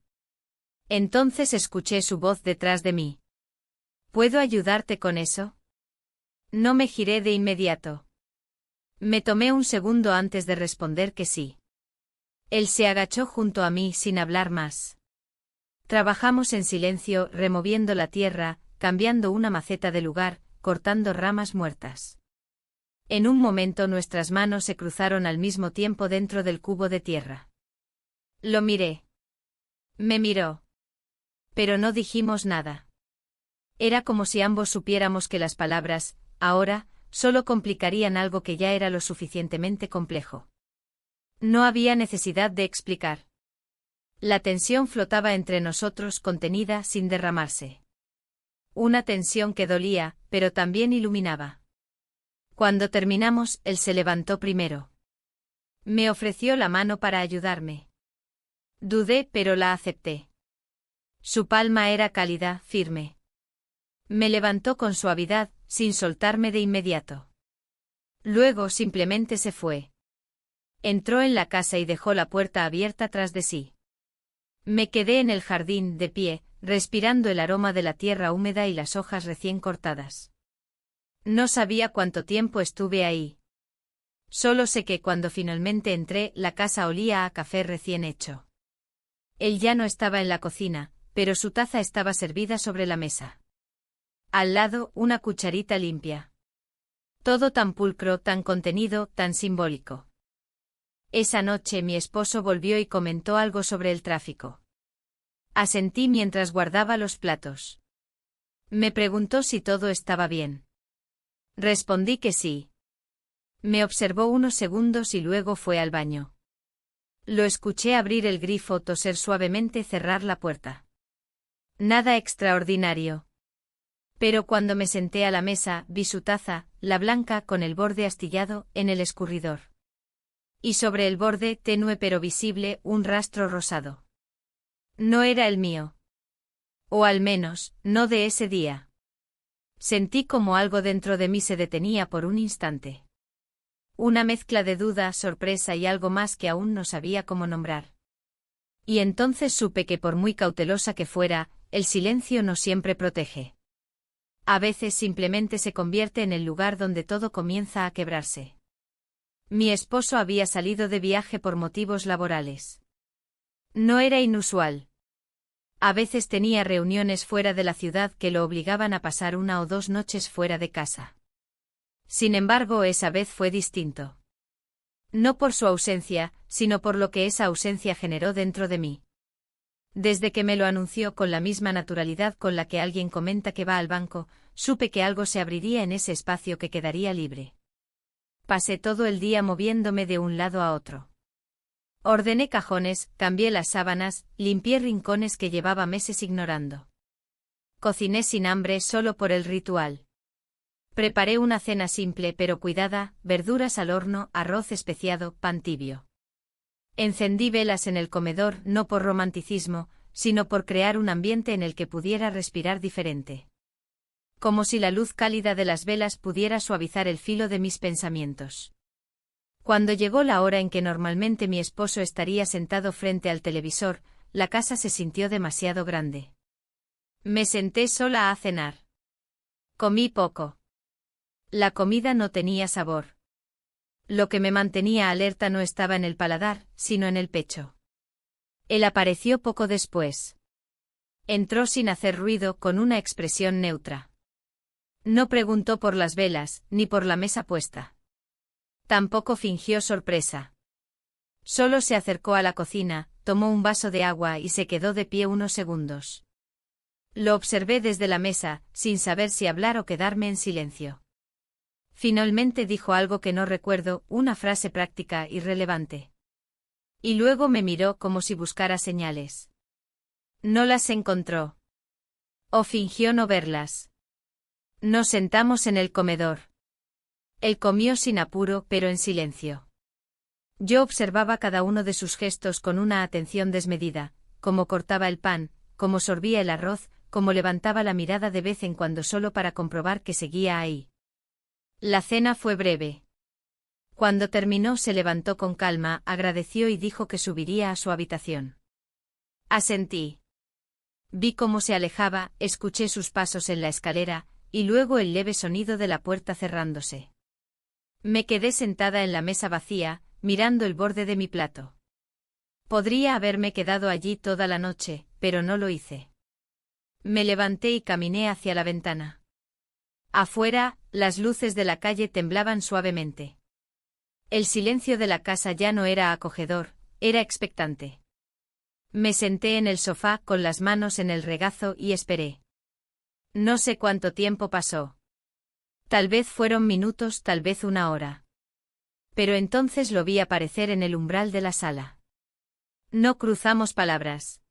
Entonces escuché su voz detrás de mí. ¿Puedo ayudarte con eso? No me giré de inmediato. Me tomé un segundo antes de responder que sí. Él se agachó junto a mí sin hablar más. Trabajamos en silencio, removiendo la tierra, cambiando una maceta de lugar, cortando ramas muertas. En un momento nuestras manos se cruzaron al mismo tiempo dentro del cubo de tierra. Lo miré. Me miró. Pero no dijimos nada. Era como si ambos supiéramos que las palabras, ahora, solo complicarían algo que ya era lo suficientemente complejo. No había necesidad de explicar. La tensión flotaba entre nosotros contenida sin derramarse. Una tensión que dolía, pero también iluminaba. Cuando terminamos, él se levantó primero. Me ofreció la mano para ayudarme. Dudé, pero la acepté. Su palma era cálida, firme. Me levantó con suavidad, sin soltarme de inmediato. Luego simplemente se fue. Entró en la casa y dejó la puerta abierta tras de sí. Me quedé en el jardín, de pie, respirando el aroma de la tierra húmeda y las hojas recién cortadas. No sabía cuánto tiempo estuve ahí. Solo sé que cuando finalmente entré, la casa olía a café recién hecho. Él ya no estaba en la cocina, pero su taza estaba servida sobre la mesa. Al lado, una cucharita limpia. Todo tan pulcro, tan contenido, tan simbólico. Esa noche mi esposo volvió y comentó algo sobre el tráfico. Asentí mientras guardaba los platos. Me preguntó si todo estaba bien. Respondí que sí. Me observó unos segundos y luego fue al baño. Lo escuché abrir el grifo, toser suavemente, cerrar la puerta. Nada extraordinario. Pero cuando me senté a la mesa, vi su taza, la blanca con el borde astillado, en el escurridor. Y sobre el borde, tenue pero visible, un rastro rosado. No era el mío. O al menos, no de ese día. Sentí como algo dentro de mí se detenía por un instante. Una mezcla de duda, sorpresa y algo más que aún no sabía cómo nombrar. Y entonces supe que por muy cautelosa que fuera, el silencio no siempre protege. A veces simplemente se convierte en el lugar donde todo comienza a quebrarse. Mi esposo había salido de viaje por motivos laborales. No era inusual. A veces tenía reuniones fuera de la ciudad que lo obligaban a pasar 1 o 2 noches fuera de casa. Sin embargo, esa vez fue distinto. No por su ausencia, sino por lo que esa ausencia generó dentro de mí. Desde que me lo anunció con la misma naturalidad con la que alguien comenta que va al banco, supe que algo se abriría en ese espacio que quedaría libre. Pasé todo el día moviéndome de un lado a otro. Ordené cajones, cambié las sábanas, limpié rincones que llevaba meses ignorando. Cociné sin hambre solo por el ritual. Preparé una cena simple pero cuidada, verduras al horno, arroz especiado, pan tibio. Encendí velas en el comedor no por romanticismo, sino por crear un ambiente en el que pudiera respirar diferente. Como si la luz cálida de las velas pudiera suavizar el filo de mis pensamientos. Cuando llegó la hora en que normalmente mi esposo estaría sentado frente al televisor, la casa se sintió demasiado grande. Me senté sola a cenar. Comí poco. La comida no tenía sabor. Lo que me mantenía alerta no estaba en el paladar, sino en el pecho. Él apareció poco después. Entró sin hacer ruido, con una expresión neutra. No preguntó por las velas, ni por la mesa puesta. Tampoco fingió sorpresa. Solo se acercó a la cocina, tomó un vaso de agua y se quedó de pie unos segundos. Lo observé desde la mesa, sin saber si hablar o quedarme en silencio. Finalmente dijo algo que no recuerdo, una frase práctica y relevante. Y luego me miró como si buscara señales. No las encontró. O fingió no verlas. Nos sentamos en el comedor. Él comió sin apuro, pero en silencio. Yo observaba cada uno de sus gestos con una atención desmedida, cómo cortaba el pan, cómo sorbía el arroz, cómo levantaba la mirada de vez en cuando solo para comprobar que seguía ahí. La cena fue breve. Cuando terminó se levantó con calma, agradeció y dijo que subiría a su habitación. Asentí. Vi cómo se alejaba, escuché sus pasos en la escalera, y luego el leve sonido de la puerta cerrándose. Me quedé sentada en la mesa vacía, mirando el borde de mi plato. Podría haberme quedado allí toda la noche, pero no lo hice. Me levanté y caminé hacia la ventana. Afuera, las luces de la calle temblaban suavemente. El silencio de la casa ya no era acogedor, era expectante. Me senté en el sofá con las manos en el regazo y esperé. No sé cuánto tiempo pasó. Tal vez fueron minutos, tal vez una hora. Pero entonces lo vi aparecer en el umbral de la sala. No cruzamos palabras.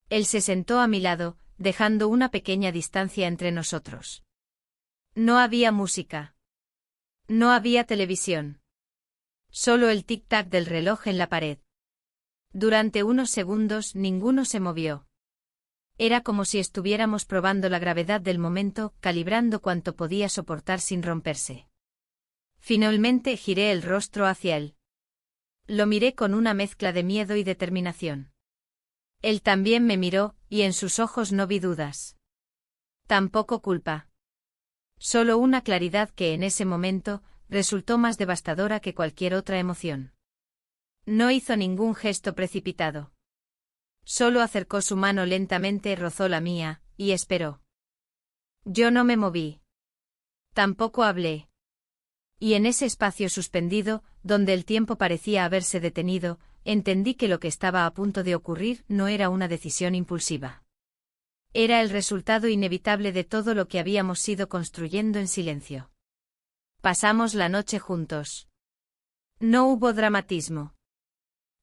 Él se sentó a mi lado, dejando una pequeña distancia entre nosotros. No había música. No había televisión. Solo el tic-tac del reloj en la pared. Durante unos segundos ninguno se movió. Era como si estuviéramos probando la gravedad del momento, calibrando cuánto podía soportar sin romperse. Finalmente giré el rostro hacia él. Lo miré con una mezcla de miedo y determinación. Él también me miró, y en sus ojos no vi dudas. Tampoco culpa. Solo una claridad que en ese momento resultó más devastadora que cualquier otra emoción. No hizo ningún gesto precipitado. Solo acercó su mano lentamente, rozó la mía, y esperó. Yo no me moví. Tampoco hablé. Y en ese espacio suspendido, donde el tiempo parecía haberse detenido, entendí que lo que estaba a punto de ocurrir no era una decisión impulsiva. Era el resultado inevitable de todo lo que habíamos ido construyendo en silencio. Pasamos la noche juntos. No hubo dramatismo.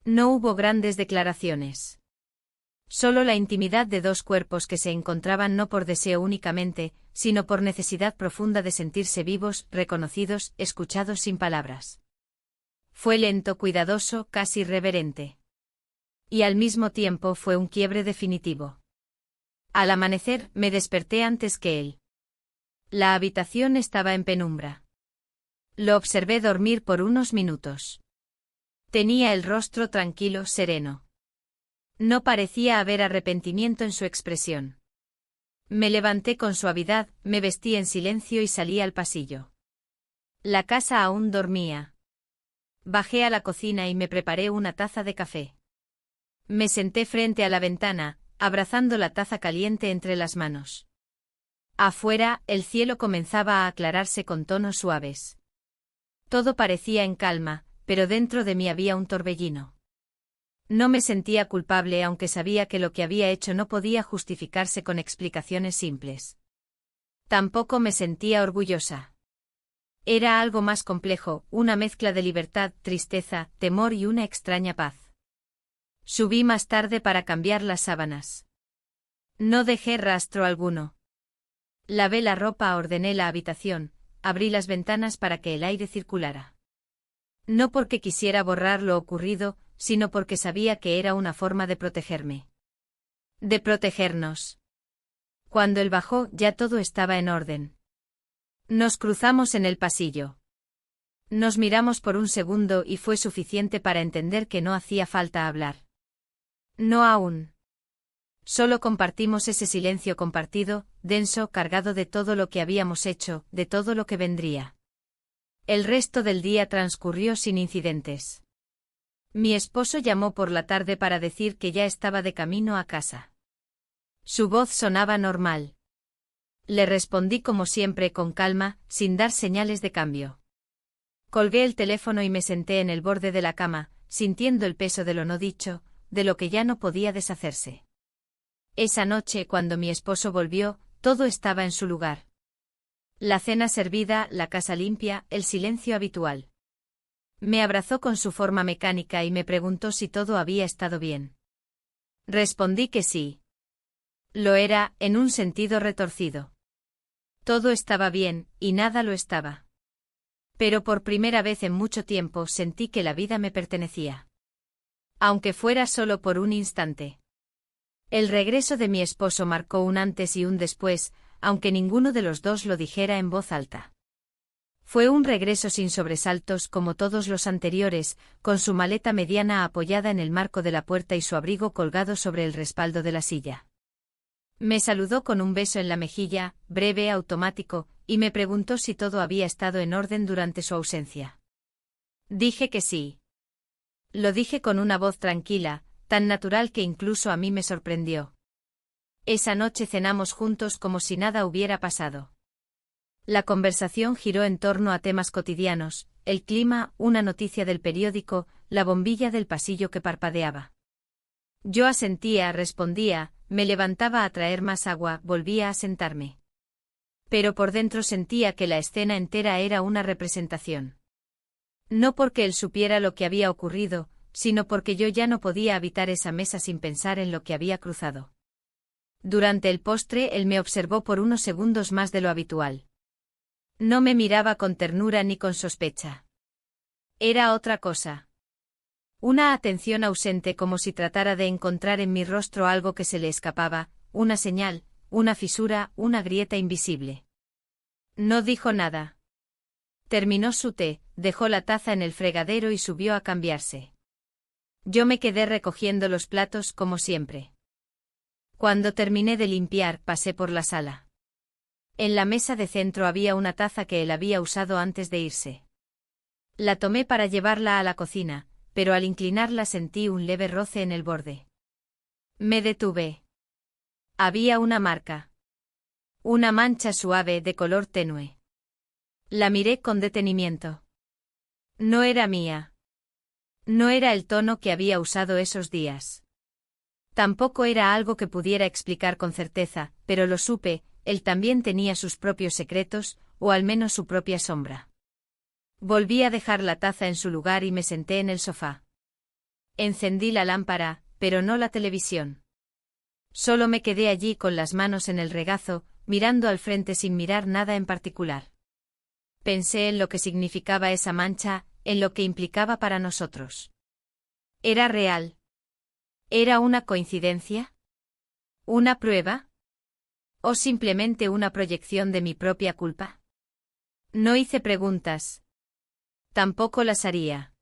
No hubo grandes declaraciones. Solo la intimidad de dos cuerpos que se encontraban no por deseo únicamente, sino por necesidad profunda de sentirse vivos, reconocidos, escuchados sin palabras. Fue lento, cuidadoso, casi reverente. Y al mismo tiempo fue un quiebre definitivo. Al amanecer, me desperté antes que él. La habitación estaba en penumbra. Lo observé dormir por unos minutos. Tenía el rostro tranquilo, sereno. No parecía haber arrepentimiento en su expresión. Me levanté con suavidad, me vestí en silencio y salí al pasillo. La casa aún dormía. Bajé a la cocina y me preparé una taza de café. Me senté frente a la ventana, abrazando la taza caliente entre las manos. Afuera, el cielo comenzaba a aclararse con tonos suaves. Todo parecía en calma, pero dentro de mí había un torbellino. No me sentía culpable aunque sabía que lo que había hecho no podía justificarse con explicaciones simples. Tampoco me sentía orgullosa. Era algo más complejo, una mezcla de libertad, tristeza, temor y una extraña paz. Subí más tarde para cambiar las sábanas. No dejé rastro alguno. Lavé la ropa, ordené la habitación, abrí las ventanas para que el aire circulara. No porque quisiera borrar lo ocurrido, sino porque sabía que era una forma de protegerme. De protegernos. Cuando él bajó, ya todo estaba en orden. Nos cruzamos en el pasillo. Nos miramos por un segundo y fue suficiente para entender que no hacía falta hablar. No aún. Solo compartimos ese silencio compartido, denso, cargado de todo lo que habíamos hecho, de todo lo que vendría. El resto del día transcurrió sin incidentes. Mi esposo llamó por la tarde para decir que ya estaba de camino a casa. Su voz sonaba normal. Le respondí como siempre con calma, sin dar señales de cambio. Colgué el teléfono y me senté en el borde de la cama, sintiendo el peso de lo no dicho, de lo que ya no podía deshacerse. Esa noche, cuando mi esposo volvió, todo estaba en su lugar. La cena servida, la casa limpia, el silencio habitual. Me abrazó con su forma mecánica y me preguntó si todo había estado bien. Respondí que sí. Lo era, en un sentido retorcido. Todo estaba bien, y nada lo estaba. Pero por primera vez en mucho tiempo sentí que la vida me pertenecía. Aunque fuera solo por un instante. El regreso de mi esposo marcó un antes y un después, aunque ninguno de los dos lo dijera en voz alta. Fue un regreso sin sobresaltos como todos los anteriores, con su maleta mediana apoyada en el marco de la puerta y su abrigo colgado sobre el respaldo de la silla. Me saludó con un beso en la mejilla, breve, automático, y me preguntó si todo había estado en orden durante su ausencia. Dije que sí. Lo dije con una voz tranquila, tan natural que incluso a mí me sorprendió. Esa noche cenamos juntos como si nada hubiera pasado. La conversación giró en torno a temas cotidianos, el clima, una noticia del periódico, la bombilla del pasillo que parpadeaba. Yo asentía, respondía, me levantaba a traer más agua, volvía a sentarme. Pero por dentro sentía que la escena entera era una representación. No porque él supiera lo que había ocurrido, sino porque yo ya no podía habitar esa mesa sin pensar en lo que había cruzado. Durante el postre él me observó por unos segundos más de lo habitual. No me miraba con ternura ni con sospecha. Era otra cosa. Una atención ausente, como si tratara de encontrar en mi rostro algo que se le escapaba, una señal, una fisura, una grieta invisible. No dijo nada. Terminó su té, dejó la taza en el fregadero y subió a cambiarse. Yo me quedé recogiendo los platos como siempre. Cuando terminé de limpiar, pasé por la sala. En la mesa de centro había una taza que él había usado antes de irse. La tomé para llevarla a la cocina, pero al inclinarla sentí un leve roce en el borde. Me detuve. Había una marca. Una mancha suave de color tenue. La miré con detenimiento. No era mía. No era el tono que había usado esos días. Tampoco era algo que pudiera explicar con certeza, pero lo supe, él también tenía sus propios secretos, o al menos su propia sombra. Volví a dejar la taza en su lugar y me senté en el sofá. Encendí la lámpara, pero no la televisión. Solo me quedé allí con las manos en el regazo, mirando al frente sin mirar nada en particular. Pensé en lo que significaba esa mancha, en lo que implicaba para nosotros. ¿Era real? ¿Era una coincidencia? ¿Una prueba? ¿O simplemente una proyección de mi propia culpa? No hice preguntas. Tampoco las haría.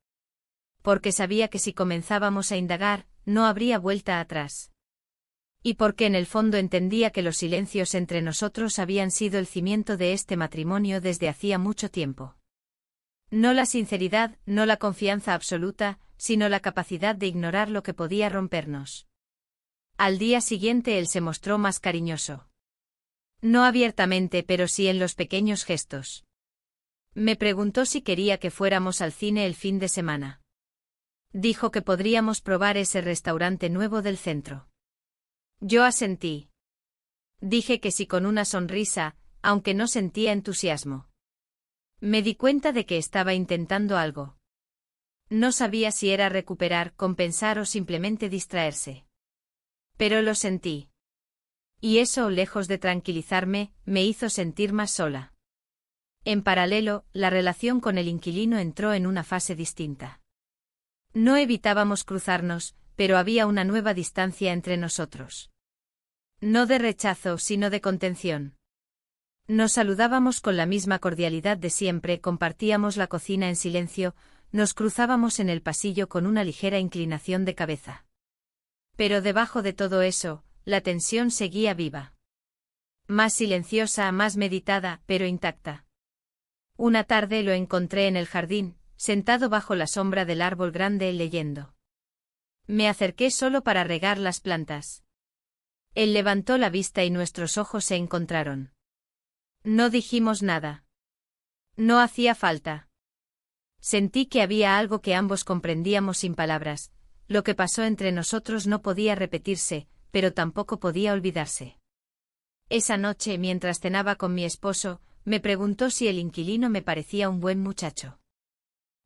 Porque sabía que si comenzábamos a indagar, no habría vuelta atrás. Y porque en el fondo entendía que los silencios entre nosotros habían sido el cimiento de este matrimonio desde hacía mucho tiempo. No la sinceridad, no la confianza absoluta, sino la capacidad de ignorar lo que podía rompernos. Al día siguiente él se mostró más cariñoso. No abiertamente, pero sí en los pequeños gestos. Me preguntó si quería que fuéramos al cine el fin de semana. Dijo que podríamos probar ese restaurante nuevo del centro. Yo asentí. Dije que sí con una sonrisa, aunque no sentía entusiasmo. Me di cuenta de que estaba intentando algo. No sabía si era recuperar, compensar o simplemente distraerse. Pero lo sentí. Y eso, lejos de tranquilizarme, me hizo sentir más sola. En paralelo, la relación con el inquilino entró en una fase distinta. No evitábamos cruzarnos, pero había una nueva distancia entre nosotros. No de rechazo, sino de contención. Nos saludábamos con la misma cordialidad de siempre, compartíamos la cocina en silencio, nos cruzábamos en el pasillo con una ligera inclinación de cabeza. Pero debajo de todo eso, la tensión seguía viva. Más silenciosa, más meditada, pero intacta. Una tarde lo encontré en el jardín, sentado bajo la sombra del árbol grande leyendo. Me acerqué solo para regar las plantas. Él levantó la vista y nuestros ojos se encontraron. No dijimos nada. No hacía falta. Sentí que había algo que ambos comprendíamos sin palabras. Lo que pasó entre nosotros no podía repetirse, pero tampoco podía olvidarse. Esa noche, mientras cenaba con mi esposo, me preguntó si el inquilino me parecía un buen muchacho.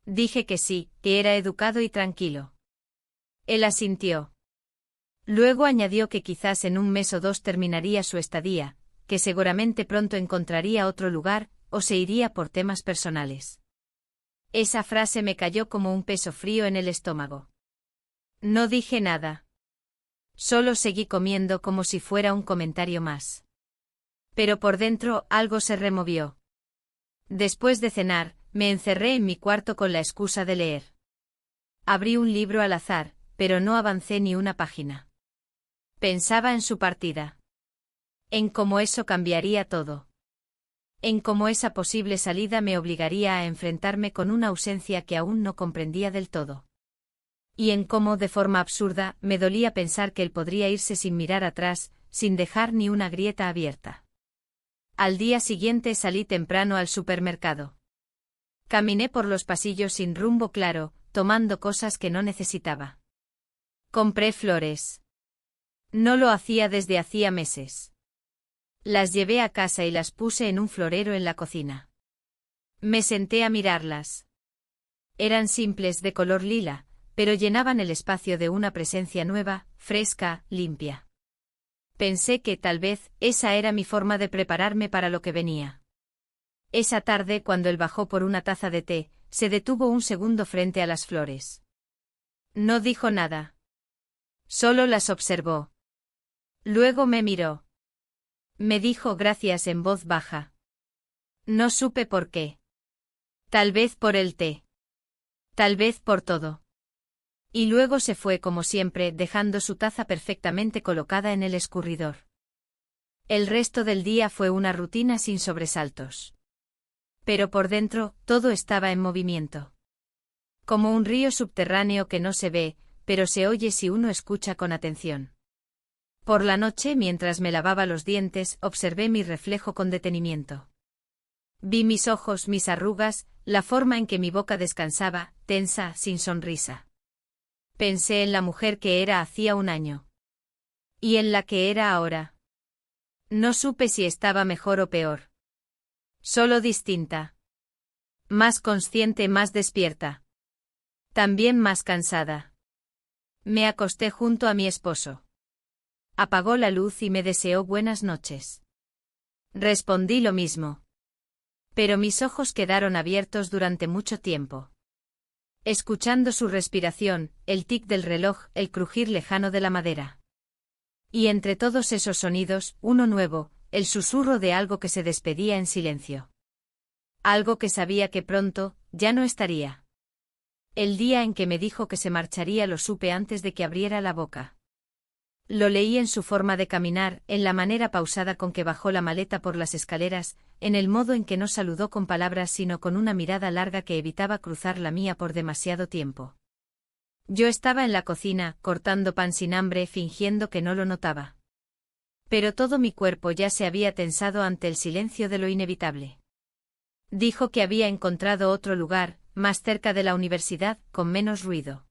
Dije que sí, que era educado y tranquilo. Él asintió. Luego añadió que quizás en un mes o dos terminaría su estadía, que seguramente pronto encontraría otro lugar, o se iría por temas personales. Esa frase me cayó como un peso frío en el estómago. No dije nada. Solo seguí comiendo como si fuera un comentario más. Pero por dentro algo se removió. Después de cenar, me encerré en mi cuarto con la excusa de leer. Abrí un libro al azar, pero no avancé ni una página. Pensaba en su partida. En cómo eso cambiaría todo. En cómo esa posible salida me obligaría a enfrentarme con una ausencia que aún no comprendía del todo. Y en cómo, de forma absurda, me dolía pensar que él podría irse sin mirar atrás, sin dejar ni una grieta abierta. Al día siguiente salí temprano al supermercado. Caminé por los pasillos sin rumbo claro, tomando cosas que no necesitaba. Compré flores. No lo hacía desde hacía meses. Las llevé a casa y las puse en un florero en la cocina. Me senté a mirarlas. Eran simples de color lila, pero llenaban el espacio de una presencia nueva, fresca, limpia. Pensé que, tal vez, esa era mi forma de prepararme para lo que venía. Esa tarde, cuando él bajó por una taza de té, se detuvo un segundo frente a las flores. No dijo nada. Solo las observó. Luego me miró. Me dijo gracias en voz baja. No supe por qué. Tal vez por el té. Tal vez por todo. Y luego se fue como siempre, dejando su taza perfectamente colocada en el escurridor. El resto del día fue una rutina sin sobresaltos. Pero por dentro, todo estaba en movimiento. Como un río subterráneo que no se ve, pero se oye si uno escucha con atención. Por la noche, mientras me lavaba los dientes, observé mi reflejo con detenimiento. Vi mis ojos, mis arrugas, la forma en que mi boca descansaba, tensa, sin sonrisa. Pensé en la mujer que era hacía un año. Y en la que era ahora. No supe si estaba mejor o peor. Solo distinta. Más consciente, más despierta. También más cansada. Me acosté junto a mi esposo. Apagó la luz y me deseó buenas noches. Respondí lo mismo. Pero mis ojos quedaron abiertos durante mucho tiempo. Escuchando su respiración, el tic del reloj, el crujir lejano de la madera. Y entre todos esos sonidos, uno nuevo, el susurro de algo que se despedía en silencio. Algo que sabía que pronto, ya no estaría. El día en que me dijo que se marcharía lo supe antes de que abriera la boca. Lo leí en su forma de caminar, en la manera pausada con que bajó la maleta por las escaleras, en el modo en que no saludó con palabras sino con una mirada larga que evitaba cruzar la mía por demasiado tiempo. Yo estaba en la cocina, cortando pan sin hambre, fingiendo que no lo notaba. Pero todo mi cuerpo ya se había tensado ante el silencio de lo inevitable. Dijo que había encontrado otro lugar, más cerca de la universidad, con menos ruido.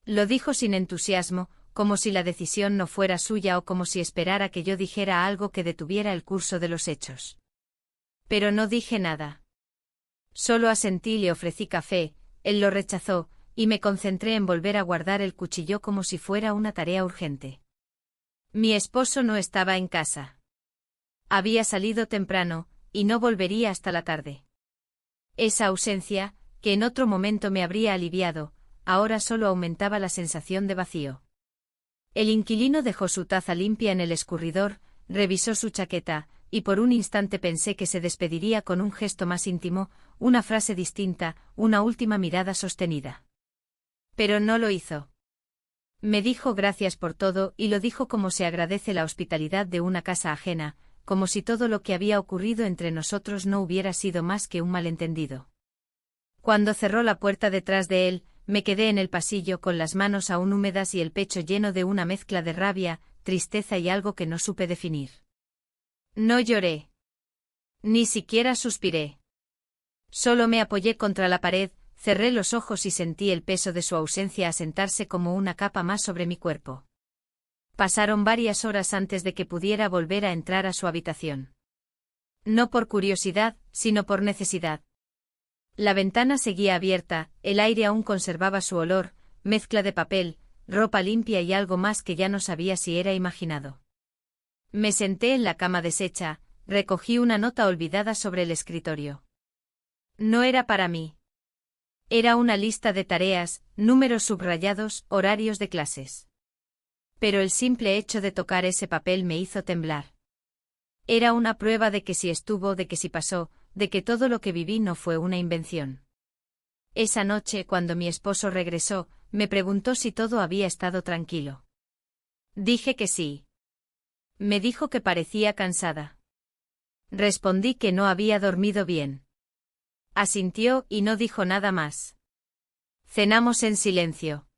Lo dijo sin entusiasmo, como si la decisión no fuera suya o como si esperara que yo dijera algo que detuviera el curso de los hechos. Pero no dije nada. Solo asentí y le ofrecí café, él lo rechazó, y me concentré en volver a guardar el cuchillo como si fuera una tarea urgente. Mi esposo no estaba en casa. Había salido temprano, y no volvería hasta la tarde. Esa ausencia, que en otro momento me habría aliviado, ahora solo aumentaba la sensación de vacío. El inquilino dejó su taza limpia en el escurridor, revisó su chaqueta, y por un instante pensé que se despediría con un gesto más íntimo, una frase distinta, una última mirada sostenida. Pero no lo hizo. Me dijo gracias por todo y lo dijo como se agradece la hospitalidad de una casa ajena, como si todo lo que había ocurrido entre nosotros no hubiera sido más que un malentendido. Cuando cerró la puerta detrás de él, me quedé en el pasillo con las manos aún húmedas y el pecho lleno de una mezcla de rabia, tristeza y algo que no supe definir. No lloré. Ni siquiera suspiré. Solo me apoyé contra la pared, cerré los ojos y sentí el peso de su ausencia asentarse como una capa más sobre mi cuerpo. Pasaron varias horas antes de que pudiera volver a entrar a su habitación. No por curiosidad, sino por necesidad. La ventana seguía abierta, el aire aún conservaba su olor, mezcla de papel, ropa limpia y algo más que ya no sabía si era imaginado. Me senté en la cama deshecha, recogí una nota olvidada sobre el escritorio. No era para mí. Era una lista de tareas, números subrayados, horarios de clases. Pero el simple hecho de tocar ese papel me hizo temblar. Era una prueba de que sí estuvo, de que sí pasó, de que todo lo que viví no fue una invención. Esa noche, cuando mi esposo regresó, me preguntó si todo había estado tranquilo. Dije que sí. Me dijo que parecía cansada. Respondí que no había dormido bien. Asintió y no dijo nada más. Cenamos en silencio.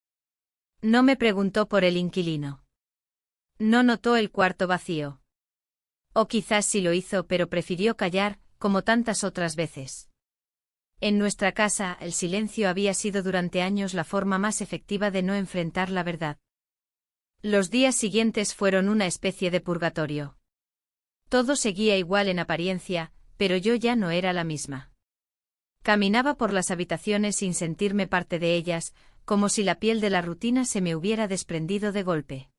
No me preguntó por el inquilino. No notó el cuarto vacío. O quizás sí lo hizo, pero prefirió callar, como tantas otras veces. En nuestra casa, el silencio había sido durante años la forma más efectiva de no enfrentar la verdad. Los días siguientes fueron una especie de purgatorio. Todo seguía igual en apariencia, pero yo ya no era la misma. Caminaba por las habitaciones sin sentirme parte de ellas, como si la piel de la rutina se me hubiera desprendido de golpe.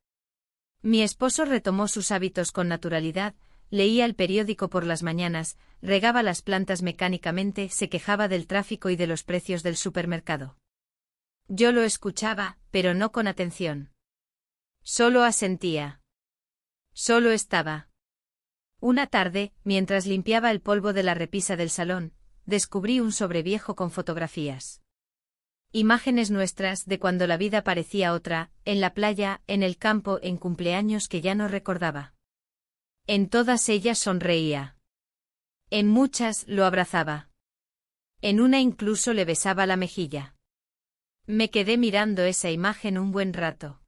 Mi esposo retomó sus hábitos con naturalidad, leía el periódico por las mañanas, regaba las plantas mecánicamente, se quejaba del tráfico y de los precios del supermercado. Yo lo escuchaba, pero no con atención. Solo asentía. Solo estaba. Una tarde, mientras limpiaba el polvo de la repisa del salón, descubrí un sobreviejo con fotografías. Imágenes nuestras de cuando la vida parecía otra, en la playa, en el campo, en cumpleaños que ya no recordaba. En todas ellas sonreía. En muchas lo abrazaba. En una incluso le besaba la mejilla. Me quedé mirando esa imagen un buen rato.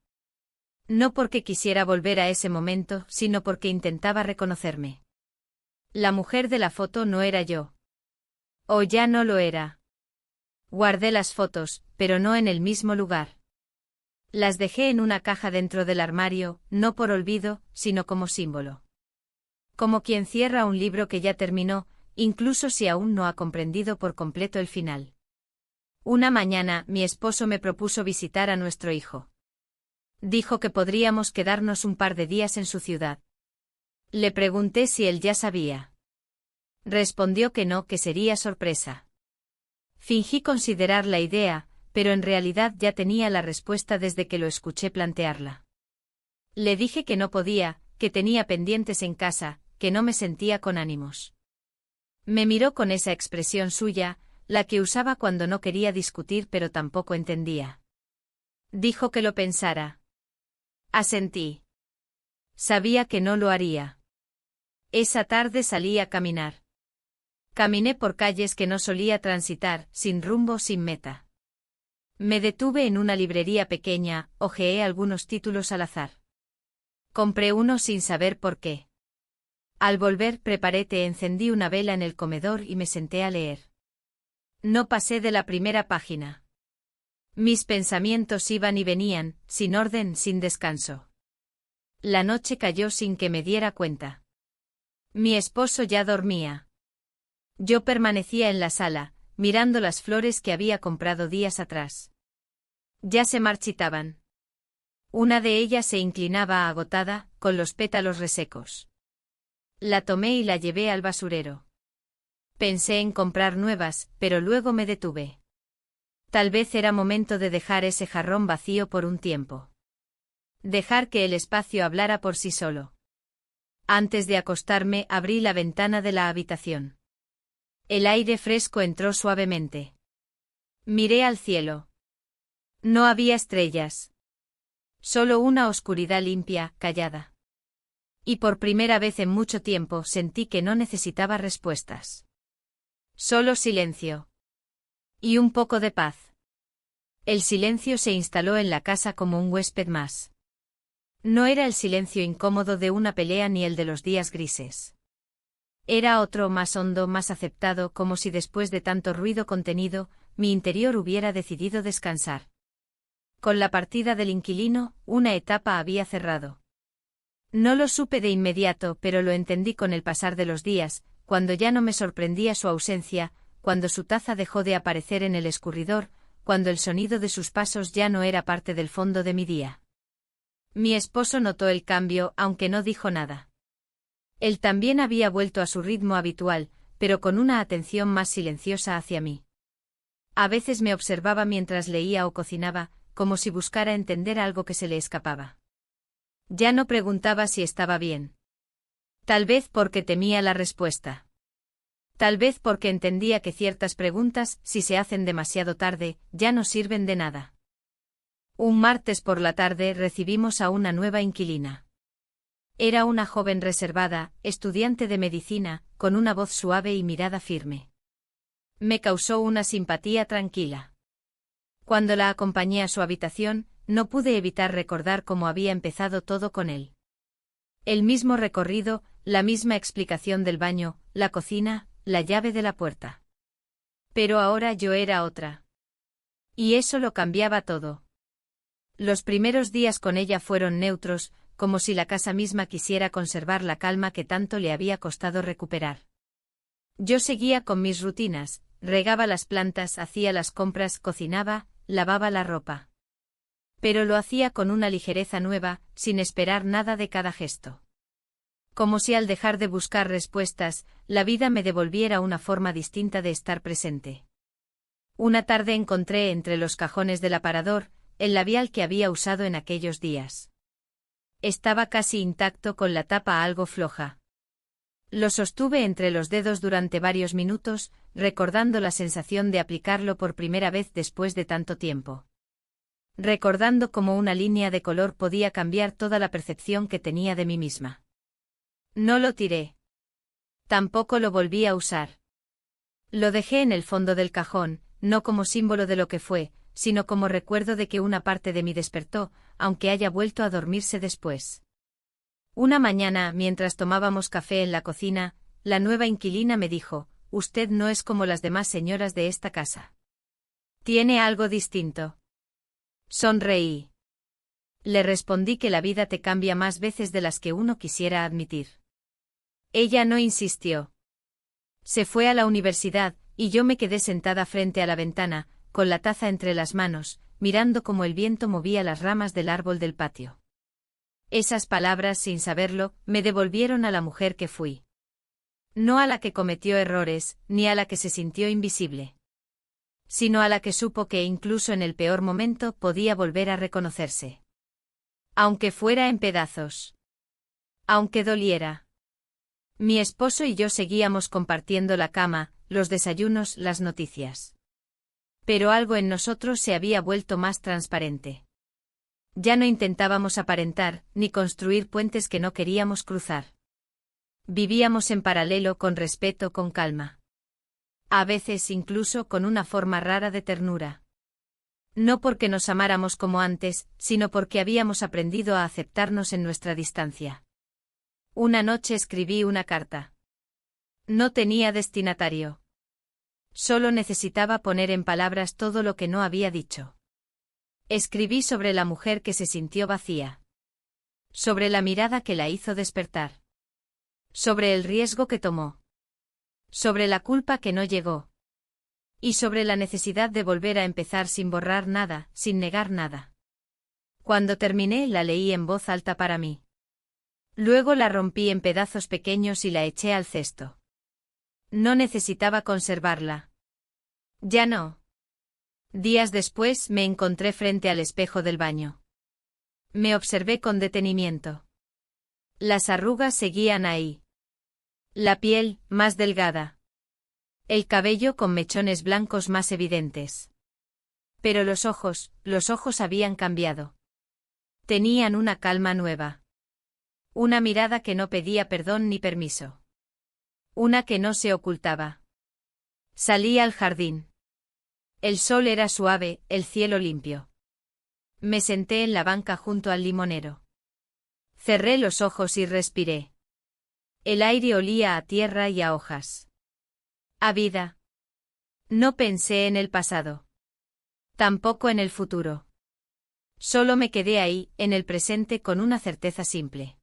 No porque quisiera volver a ese momento, sino porque intentaba reconocerme. La mujer de la foto no era yo. O ya no lo era. Guardé las fotos, pero no en el mismo lugar. Las dejé en una caja dentro del armario, no por olvido, sino como símbolo. Como quien cierra un libro que ya terminó, incluso si aún no ha comprendido por completo el final. Una mañana, mi esposo me propuso visitar a nuestro hijo. Dijo que podríamos quedarnos un par de días en su ciudad. Le pregunté si él ya sabía. Respondió que no, que sería sorpresa. Fingí considerar la idea, pero en realidad ya tenía la respuesta desde que lo escuché plantearla. Le dije que no podía, que tenía pendientes en casa, que no me sentía con ánimos. Me miró con esa expresión suya, la que usaba cuando no quería discutir pero tampoco entendía. Dijo que lo pensara. Asentí. Sabía que no lo haría. Esa tarde salí a caminar. Caminé por calles que no solía transitar, sin rumbo, sin meta. Me detuve en una librería pequeña, hojeé algunos títulos al azar. Compré uno sin saber por qué. Al volver preparé té, encendí una vela en el comedor y me senté a leer. No pasé de la primera página. Mis pensamientos iban y venían, sin orden, sin descanso. La noche cayó sin que me diera cuenta. Mi esposo ya dormía. Yo permanecía en la sala, mirando las flores que había comprado días atrás. Ya se marchitaban. Una de ellas se inclinaba agotada, con los pétalos resecos. La tomé y la llevé al basurero. Pensé en comprar nuevas, pero luego me detuve. Tal vez era momento de dejar ese jarrón vacío por un tiempo. Dejar que el espacio hablara por sí solo. Antes de acostarme, abrí la ventana de la habitación. El aire fresco entró suavemente. Miré al cielo. No había estrellas. Solo una oscuridad limpia, callada. Y por primera vez en mucho tiempo sentí que no necesitaba respuestas. Solo silencio. Y un poco de paz. El silencio se instaló en la casa como un huésped más. No era el silencio incómodo de una pelea ni el de los días grises. Era otro, más hondo, más aceptado, como si después de tanto ruido contenido, mi interior hubiera decidido descansar. Con la partida del inquilino, una etapa había cerrado. No lo supe de inmediato, pero lo entendí con el pasar de los días, cuando ya no me sorprendía su ausencia, cuando su taza dejó de aparecer en el escurridor, cuando el sonido de sus pasos ya no era parte del fondo de mi día. Mi esposo notó el cambio, aunque no dijo nada. Él también había vuelto a su ritmo habitual, pero con una atención más silenciosa hacia mí. A veces me observaba mientras leía o cocinaba, como si buscara entender algo que se le escapaba. Ya no preguntaba si estaba bien. Tal vez porque temía la respuesta. Tal vez porque entendía que ciertas preguntas, si se hacen demasiado tarde, ya no sirven de nada. Un martes por la tarde recibimos a una nueva inquilina. Era una joven reservada, estudiante de medicina, con una voz suave y mirada firme. Me causó una simpatía tranquila. Cuando la acompañé a su habitación, no pude evitar recordar cómo había empezado todo con él. El mismo recorrido, la misma explicación del baño, la cocina, la llave de la puerta. Pero ahora yo era otra. Y eso lo cambiaba todo. Los primeros días con ella fueron neutros, como si la casa misma quisiera conservar la calma que tanto le había costado recuperar. Yo seguía con mis rutinas, regaba las plantas, hacía las compras, cocinaba, lavaba la ropa. Pero lo hacía con una ligereza nueva, sin esperar nada de cada gesto. Como si al dejar de buscar respuestas, la vida me devolviera una forma distinta de estar presente. Una tarde encontré entre los cajones del aparador el labial que había usado en aquellos días. Estaba casi intacto con la tapa algo floja. Lo sostuve entre los dedos durante varios minutos, recordando la sensación de aplicarlo por primera vez después de tanto tiempo. Recordando cómo una línea de color podía cambiar toda la percepción que tenía de mí misma. No lo tiré. Tampoco lo volví a usar. Lo dejé en el fondo del cajón, no como símbolo de lo que fue, sino como recuerdo de que una parte de mí despertó, aunque haya vuelto a dormirse después. Una mañana, mientras tomábamos café en la cocina, la nueva inquilina me dijo: «Usted no es como las demás señoras de esta casa. Tiene algo distinto». Sonreí. Le respondí que la vida te cambia más veces de las que uno quisiera admitir. Ella no insistió. Se fue a la universidad, y yo me quedé sentada frente a la ventana, con la taza entre las manos, mirando cómo el viento movía las ramas del árbol del patio. Esas palabras, sin saberlo, me devolvieron a la mujer que fui. No a la que cometió errores, ni a la que se sintió invisible. Sino a la que supo que incluso en el peor momento podía volver a reconocerse. Aunque fuera en pedazos. Aunque doliera. Mi esposo y yo seguíamos compartiendo la cama, los desayunos, las noticias. Pero algo en nosotros se había vuelto más transparente. Ya no intentábamos aparentar, ni construir puentes que no queríamos cruzar. Vivíamos en paralelo, con respeto, con calma. A veces incluso con una forma rara de ternura. No porque nos amáramos como antes, sino porque habíamos aprendido a aceptarnos en nuestra distancia. Una noche escribí una carta. No tenía destinatario. Solo necesitaba poner en palabras todo lo que no había dicho. Escribí sobre la mujer que se sintió vacía. Sobre la mirada que la hizo despertar. Sobre el riesgo que tomó. Sobre la culpa que no llegó. Y sobre la necesidad de volver a empezar sin borrar nada, sin negar nada. Cuando terminé, la leí en voz alta para mí. Luego la rompí en pedazos pequeños y la eché al cesto. No necesitaba conservarla. Ya no. Días después me encontré frente al espejo del baño. Me observé con detenimiento. Las arrugas seguían ahí. La piel, más delgada. El cabello con mechones blancos más evidentes. Pero los ojos habían cambiado. Tenían una calma nueva. Una mirada que no pedía perdón ni permiso. Una que no se ocultaba. Salí al jardín. El sol era suave, el cielo limpio. Me senté en la banca junto al limonero. Cerré los ojos y respiré. El aire olía a tierra y a hojas. A vida. No pensé en el pasado. Tampoco en el futuro. Solo me quedé ahí, en el presente, con una certeza simple.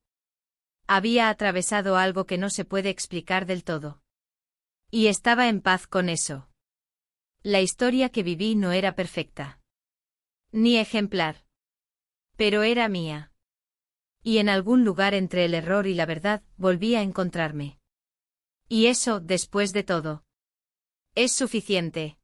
Había atravesado algo que no se puede explicar del todo. Y estaba en paz con eso. La historia que viví no era perfecta. Ni ejemplar. Pero era mía. Y en algún lugar entre el error y la verdad, volví a encontrarme. Y eso, después de todo, es suficiente.